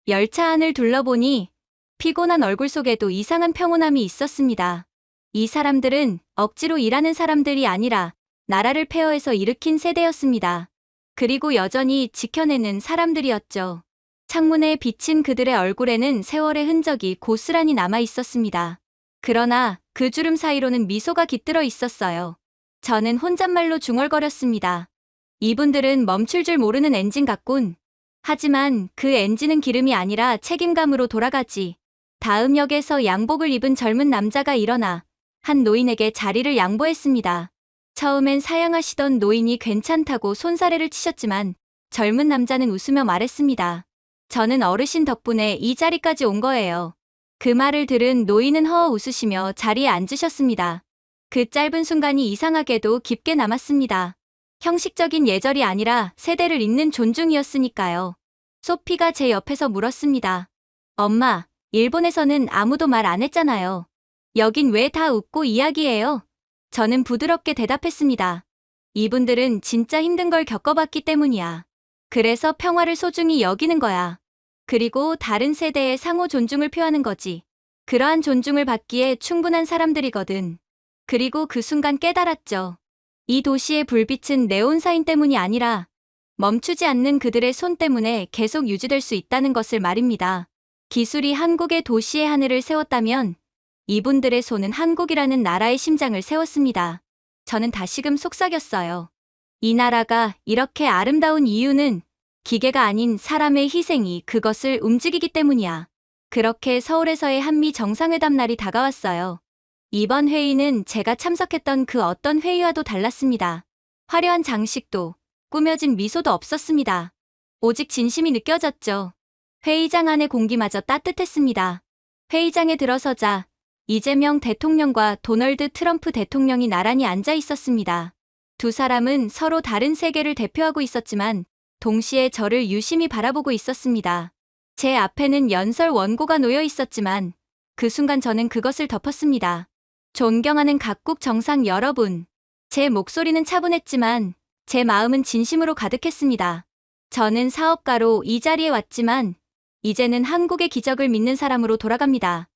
열차 안을 둘러보니 피곤한 얼굴 속에도 이상한 평온함이 있었습니다. 이 사람들은 억지로 일하는 사람들이 아니라 나라를 폐허해서 일으킨 세대였습니다. 그리고 여전히 지켜내는 사람들이었죠. 창문에 비친 그들의 얼굴에는 세월의 흔적이 고스란히 남아 있었습니다. 그러나 그 주름 사이로는 미소가 깃들어 있었어요. 저는 혼잣말로 중얼거렸습니다. 이분들은 멈출 줄 모르는 엔진 같군. 하지만 그 엔진은 기름이 아니라 책임감으로 돌아가지. 다음 역에서 양복을 입은 젊은 남자가 일어나 한 노인에게 자리를 양보했습니다. 처음엔 사양하시던 노인이 괜찮다고 손사래를 치셨지만 젊은 남자는 웃으며 말했습니다. 저는 어르신 덕분에 이 자리까지 온 거예요. 그 말을 들은 노인은 허어 웃으시며 자리에 앉으셨습니다. 그 짧은 순간이 이상하게도 깊게 남았습니다. 형식적인 예절이 아니라 세대를 잇는 존중이었으니까요. 소피가 제 옆에서 물었습니다. 엄마, 일본에서는 아무도 말 안 했잖아요. 여긴 왜 다 웃고 이야기해요? 저는 부드럽게 대답했습니다. 이분들은 진짜 힘든 걸 겪어봤기 때문이야. 그래서 평화를 소중히 여기는 거야. 그리고 다른 세대의 상호 존중을 표하는 거지. 그러한 존중을 받기에 충분한 사람들이거든. 그리고 그 순간 깨달았죠. 이 도시의 불빛은 네온사인 때문이 아니라 멈추지 않는 그들의 손 때문에 계속 유지될 수 있다는 것을 말입니다. 기술이 한국의 도시의 하늘을 세웠다면 이분들의 손은 한국이라는 나라의 심장을 세웠습니다. 저는 다시금 속삭였어요. 이 나라가 이렇게 아름다운 이유는 기계가 아닌 사람의 희생이 그것을 움직이기 때문이야. 그렇게 서울에서의 한미 정상회담 날이 다가왔어요. 이번 회의는 제가 참석했던 그 어떤 회의와도 달랐습니다. 화려한 장식도, 꾸며진 미소도 없었습니다. 오직 진심이 느껴졌죠. 회의장 안의 공기마저 따뜻했습니다. 회의장에 들어서자 이재명 대통령과 도널드 트럼프 대통령이 나란히 앉아 있었습니다. 두 사람은 서로 다른 세계를 대표하고 있었지만 동시에 저를 유심히 바라보고 있었습니다. 제 앞에는 연설 원고가 놓여 있었지만 그 순간 저는 그것을 덮었습니다. 존경하는 각국 정상 여러분. 제 목소리는 차분했지만 제 마음은 진심으로 가득했습니다. 저는 사업가로 이 자리에 왔지만 이제는 한국의 기적을 믿는 사람으로 돌아갑니다.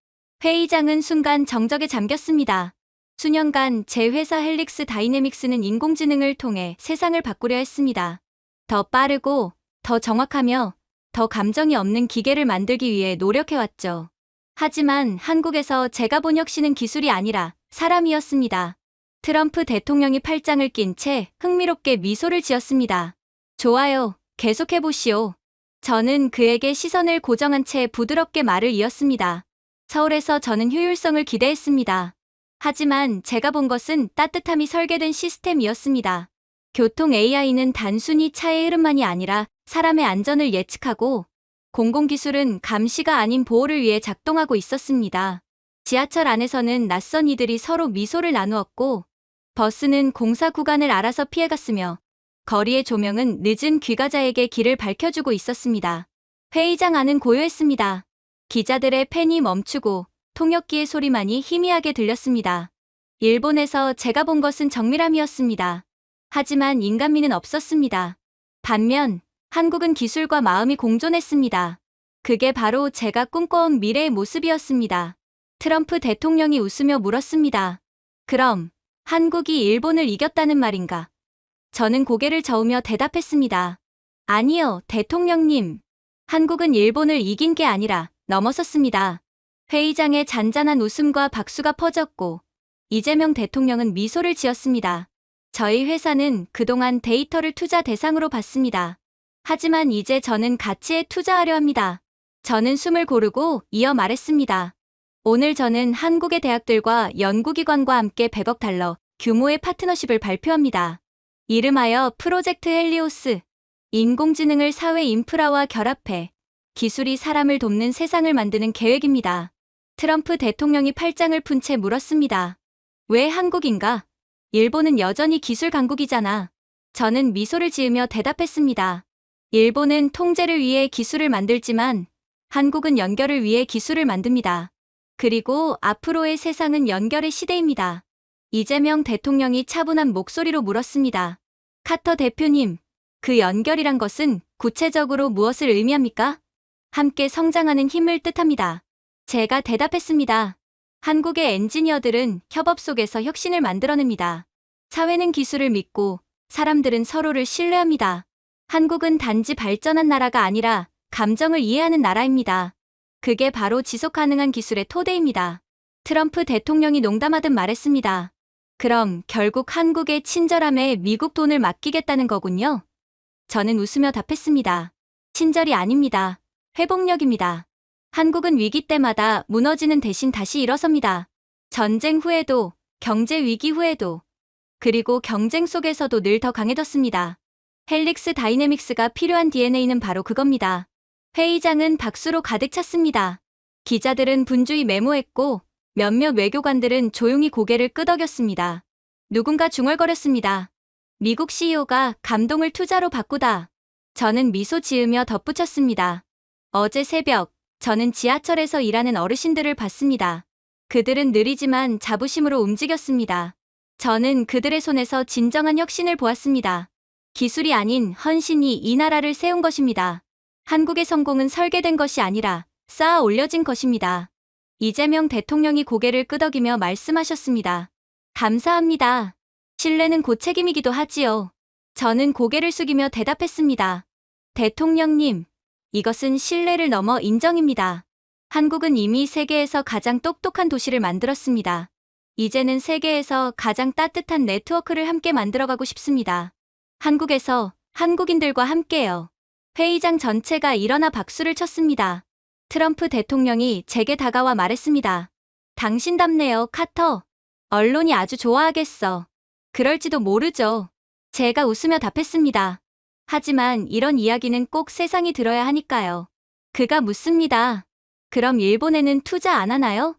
회의장은 순간 정적에 잠겼습니다. 수년간 제 회사 헬릭스 다이내믹스는 인공지능을 통해 세상을 바꾸려 했습니다. 더 빠르고 더 정확하며 더 감정이 없는 기계를 만들기 위해 노력해왔죠. 하지만 한국에서 제가 본 혁신은 기술이 아니라 사람이었습니다. 트럼프 대통령이 팔짱을 낀 채 흥미롭게 미소를 지었습니다. 좋아요. 계속해보시오. 저는 그에게 시선을 고정한 채 부드럽게 말을 이었습니다. 서울에서 저는 효율성을 기대했습니다. 하지만 제가 본 것은 따뜻함이 설계된 시스템이었습니다. 교통 AI는 단순히 차의 흐름만이 아니라 사람의 안전을 예측하고 공공기술은 감시가 아닌 보호를 위해 작동하고 있었습니다. 지하철 안에서는 낯선 이들이 서로 미소를 나누었고 버스는 공사 구간을 알아서 피해갔으며 거리의 조명은 늦은 귀가자에게 길을 밝혀주고 있었습니다. 회의장 안은 고요했습니다. 기자들의 펜이 멈추고 통역기의 소리만이 희미하게 들렸습니다. 일본에서 제가 본 것은 정밀함이었습니다. 하지만 인간미는 없었습니다. 반면 한국은 기술과 마음이 공존했습니다. 그게 바로 제가 꿈꿔온 미래의 모습이었습니다. 트럼프 대통령이 웃으며 물었습니다. 그럼 한국이 일본을 이겼다는 말인가? 저는 고개를 저으며 대답했습니다. 아니요, 대통령님. 한국은 일본을 이긴 게 아니라 넘어섰습니다. 회의장에 잔잔한 웃음과 박수가 퍼졌고 이재명 대통령은 미소를 지었습니다. 저희 회사는 그동안 데이터를 투자 대상으로 봤습니다. 하지만 이제 저는 가치에 투자하려 합니다. 저는 숨을 고르고 이어 말했습니다. 오늘 저는 한국의 대학들과 연구기관과 함께 100억 달러 규모의 파트너십을 발표합니다. 이름하여 프로젝트 헬리오스. 인공지능을 사회 인프라와 결합해 기술이 사람을 돕는 세상을 만드는 계획입니다. 트럼프 대통령이 팔짱을 푼 채 물었습니다. 왜 한국인가? 일본은 여전히 기술 강국이잖아. 저는 미소를 지으며 대답했습니다. 일본은 통제를 위해 기술을 만들지만 한국은 연결을 위해 기술을 만듭니다. 그리고 앞으로의 세상은 연결의 시대입니다. 이재명 대통령이 차분한 목소리로 물었습니다. 카터 대표님, 그 연결이란 것은 구체적으로 무엇을 의미합니까? 함께 성장하는 힘을 뜻합니다. 제가 대답했습니다. 한국의 엔지니어들은 협업 속에서 혁신을 만들어냅니다. 사회는 기술을 믿고 사람들은 서로를 신뢰합니다. 한국은 단지 발전한 나라가 아니라 감정을 이해하는 나라입니다. 그게 바로 지속 가능한 기술의 토대입니다. 트럼프 대통령이 농담하듯 말했습니다. 그럼 결국 한국의 친절함에 미국 돈을 맡기겠다는 거군요. 저는 웃으며 답했습니다. 친절이 아닙니다. 회복력입니다. 한국은 위기 때마다 무너지는 대신 다시 일어섭니다. 전쟁 후에도, 경제 위기 후에도, 그리고 경쟁 속에서도 늘 더 강해졌습니다. 헬릭스 다이내믹스가 필요한 DNA는 바로 그겁니다. 회의장은 박수로 가득 찼습니다. 기자들은 분주히 메모했고 몇몇 외교관들은 조용히 고개를 끄덕였습니다. 누군가 중얼거렸습니다. 미국 CEO가 감동을 투자로 바꾸다. 저는 미소 지으며 덧붙였습니다. 어제 새벽, 저는 지하철에서 일하는 어르신들을 봤습니다. 그들은 느리지만 자부심으로 움직였습니다. 저는 그들의 손에서 진정한 혁신을 보았습니다. 기술이 아닌 헌신이 이 나라를 세운 것입니다. 한국의 성공은 설계된 것이 아니라 쌓아 올려진 것입니다. 이재명 대통령이 고개를 끄덕이며 말씀하셨습니다. 감사합니다. 신뢰는 곧 책임이기도 하지요. 저는 고개를 숙이며 대답했습니다. 대통령님, 이것은 신뢰를 넘어 인정입니다. 한국은 이미 세계에서 가장 똑똑한 도시를 만들었습니다. 이제는 세계에서 가장 따뜻한 네트워크를 함께 만들어가고 싶습니다. 한국에서 한국인들과 함께요. 회의장 전체가 일어나 박수를 쳤습니다. 트럼프 대통령이 제게 다가와 말했습니다. 당신답네요, 카터. 언론이 아주 좋아하겠어. 그럴지도 모르죠. 제가 웃으며 답했습니다. 하지만 이런 이야기는 꼭 세상이 들어야 하니까요. 그가 묻습니다. 그럼 일본에는 투자 안 하나요?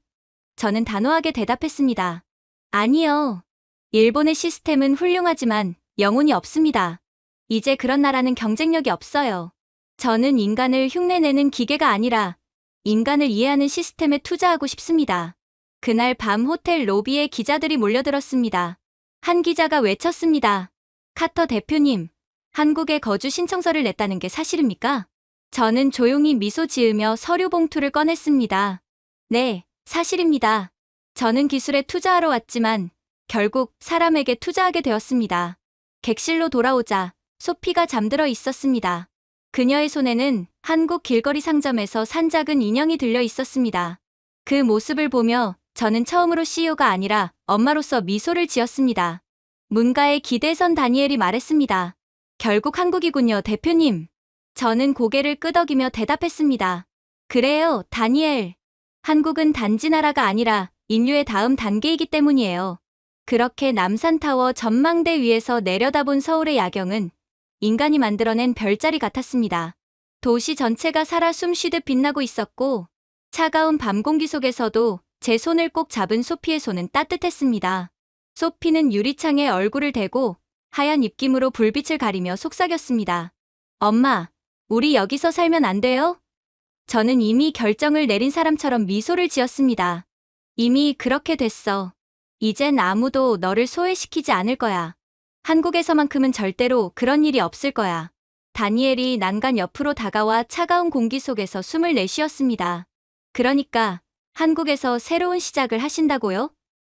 저는 단호하게 대답했습니다. 아니요. 일본의 시스템은 훌륭하지만 영혼이 없습니다. 이제 그런 나라는 경쟁력이 없어요. 저는 인간을 흉내내는 기계가 아니라 인간을 이해하는 시스템에 투자하고 싶습니다. 그날 밤 호텔 로비에 기자들이 몰려들었습니다. 한 기자가 외쳤습니다. 카터 대표님, 한국에 거주 신청서를 냈다는 게 사실입니까? 저는 조용히 미소 지으며 서류 봉투를 꺼냈습니다. 네, 사실입니다. 저는 기술에 투자하러 왔지만 결국 사람에게 투자하게 되었습니다. 객실로 돌아오자 소피가 잠들어 있었습니다. 그녀의 손에는 한국 길거리 상점에서 산 작은 인형이 들려 있었습니다. 그 모습을 보며 저는 처음으로 CEO가 아니라 엄마로서 미소를 지었습니다. 문가에 기대선 다니엘이 말했습니다. 결국 한국이군요, 대표님. 저는 고개를 끄덕이며 대답했습니다. 그래요, 다니엘. 한국은 단지 나라가 아니라 인류의 다음 단계이기 때문이에요. 그렇게 남산타워 전망대 위에서 내려다본 서울의 야경은 인간이 만들어낸 별자리 같았습니다. 도시 전체가 살아 숨쉬듯 빛나고 있었고 차가운 밤 공기 속에서도 제 손을 꼭 잡은 소피의 손은 따뜻했습니다. 소피는 유리창에 얼굴을 대고 하얀 입김으로 불빛을 가리며 속삭였습니다. 엄마, 우리 여기서 살면 안 돼요? 저는 이미 결정을 내린 사람처럼 미소를 지었습니다. 이미 그렇게 됐어. 이젠 아무도 너를 소외시키지 않을 거야. 한국에서만큼은 절대로 그런 일이 없을 거야. 다니엘이 난간 옆으로 다가와 차가운 공기 속에서 숨을 내쉬었습니다. 그러니까 한국에서 새로운 시작을 하신다고요?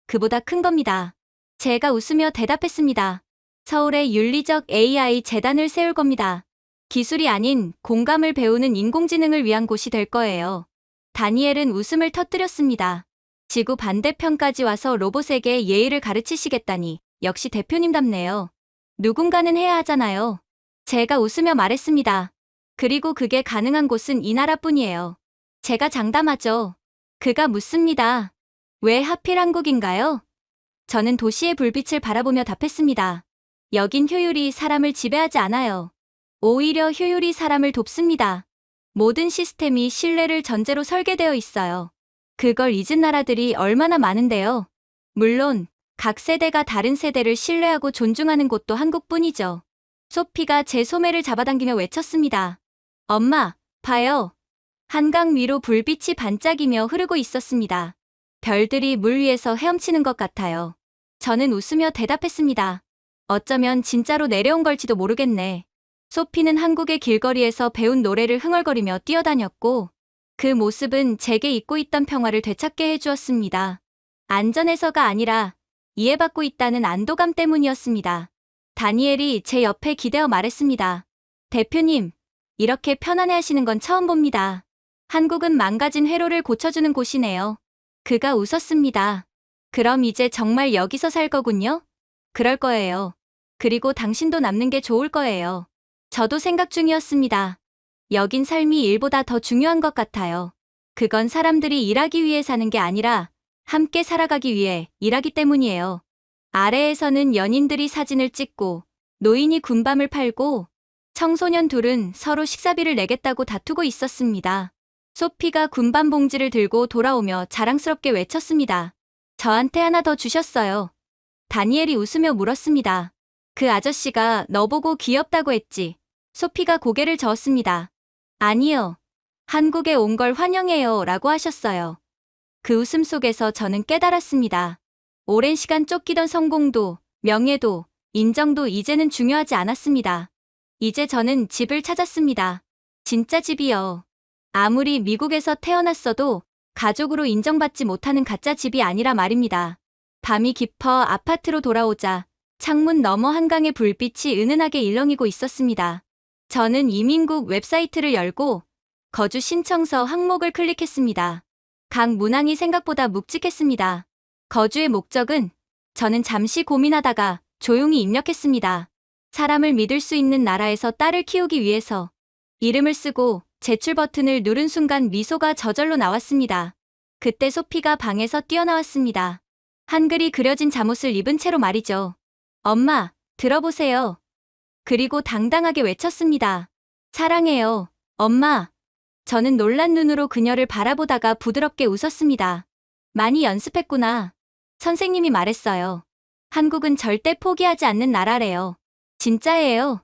그보다 큰 겁니다. 제가 웃으며 대답했습니다. 서울에 윤리적 AI 재단을 세울 겁니다. 기술이 아닌 공감을 배우는 인공지능을 위한 곳이 될 거예요. 다니엘은 웃음을 터뜨렸습니다. 지구 반대편까지 와서 로봇에게 예의를 가르치시겠다니 역시 대표님답네요. 누군가는 해야 하잖아요. 제가 웃으며 말했습니다. 그리고 그게 가능한 곳은 이 나라뿐이에요. 제가 장담하죠. 그가 묻습니다. 왜 하필 한국인가요? 저는 도시의 불빛을 바라보며 답했습니다. 여긴 효율이 사람을 지배하지 않아요. 오히려 효율이 사람을 돕습니다. 모든 시스템이 신뢰를 전제로 설계되어 있어요. 그걸 잊은 나라들이 얼마나 많은데요. 물론 각 세대가 다른 세대를 신뢰하고 존중하는 곳도 한국뿐이죠. 소피가 제 소매를 잡아당기며 외쳤습니다. 엄마, 봐요. 한강 위로 불빛이 반짝이며 흐르고 있었습니다. 별들이 물 위에서 헤엄치는 것 같아요. 저는 웃으며 대답했습니다. 어쩌면 진짜로 내려온 걸지도 모르겠네. 소피는 한국의 길거리에서 배운 노래를 흥얼거리며 뛰어다녔고 그 모습은 제게 잊고 있던 평화를 되찾게 해주었습니다. 안전해서가 아니라 이해받고 있다는 안도감 때문이었습니다. 다니엘이 제 옆에 기대어 말했습니다. 대표님, 이렇게 편안해하시는 건 처음 봅니다. 한국은 망가진 회로를 고쳐주는 곳이네요. 그가 웃었습니다. 그럼 이제 정말 여기서 살 거군요? 그럴 거예요. 그리고 당신도 남는 게 좋을 거예요. 저도 생각 중이었습니다. 여긴 삶이 일보다 더 중요한 것 같아요. 그건 사람들이 일하기 위해 사는 게 아니라 함께 살아가기 위해 일하기 때문이에요. 아래에서는 연인들이 사진을 찍고 노인이 군밤을 팔고 청소년 둘은 서로 식사비를 내겠다고 다투고 있었습니다. 소피가 군밤 봉지를 들고 돌아오며 자랑스럽게 외쳤습니다. 저한테 하나 더 주셨어요. 다니엘이 웃으며 물었습니다. 그 아저씨가 너보고 귀엽다고 했지. 소피가 고개를 저었습니다. 아니요. 한국에 온 걸 환영해요 라고 하셨어요. 그 웃음 속에서 저는 깨달았습니다. 오랜 시간 쫓기던 성공도, 명예도, 인정도 이제는 중요하지 않았습니다. 이제 저는 집을 찾았습니다. 진짜 집이요. 아무리 미국에서 태어났어도 가족으로 인정받지 못하는 가짜 집이 아니라 말입니다. 밤이 깊어 아파트로 돌아오자 창문 너머 한강의 불빛이 은은하게 일렁이고 있었습니다. 저는 이민국 웹사이트를 열고 거주 신청서 항목을 클릭했습니다. 각 문항이 생각보다 묵직했습니다. 거주의 목적은 저는 잠시 고민하다가 조용히 입력했습니다. 사람을 믿을 수 있는 나라에서 딸을 키우기 위해서 이름을 쓰고 제출 버튼을 누른 순간 미소가 저절로 나왔습니다. 그때 소피가 방에서 뛰어나왔습니다. 한글이 그려진 잠옷을 입은 채로 말이죠. 엄마, 들어보세요. 그리고 당당하게 외쳤습니다. 사랑해요, 엄마. 저는 놀란 눈으로 그녀를 바라보다가 부드럽게 웃었습니다. 많이 연습했구나. 선생님이 말했어요. 한국은 절대 포기하지 않는 나라래요. 진짜예요.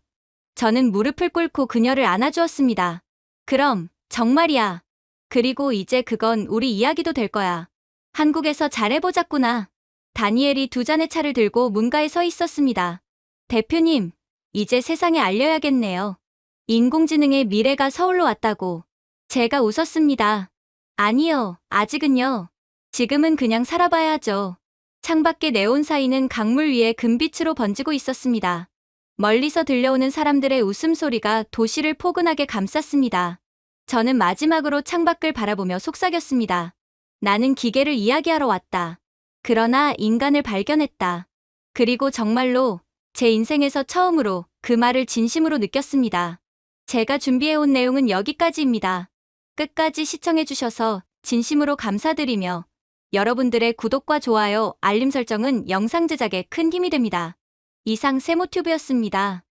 저는 무릎을 꿇고 그녀를 안아주었습니다. 그럼, 정말이야. 그리고 이제 그건 우리 이야기도 될 거야. 한국에서 잘해보자꾸나. 다니엘이 두 잔의 차를 들고 문가에 서 있었습니다. 대표님, 이제 세상에 알려야겠네요. 인공지능의 미래가 서울로 왔다고. 제가 웃었습니다. 아니요, 아직은요. 지금은 그냥 살아봐야죠. 창밖의 네온사인은 강물 위에 금빛으로 번지고 있었습니다. 멀리서 들려오는 사람들의 웃음소리가 도시를 포근하게 감쌌습니다. 저는 마지막으로 창밖을 바라보며 속삭였습니다. 나는 기계를 이야기하러 왔다. 그러나 인간을 발견했다. 그리고 정말로 제 인생에서 처음으로 그 말을 진심으로 느꼈습니다. 제가 준비해온 내용은 여기까지입니다. 끝까지 시청해주셔서 진심으로 감사드리며 여러분들의 구독과 좋아요, 알림 설정은 영상 제작에 큰 힘이 됩니다. 이상 세모튜브였습니다.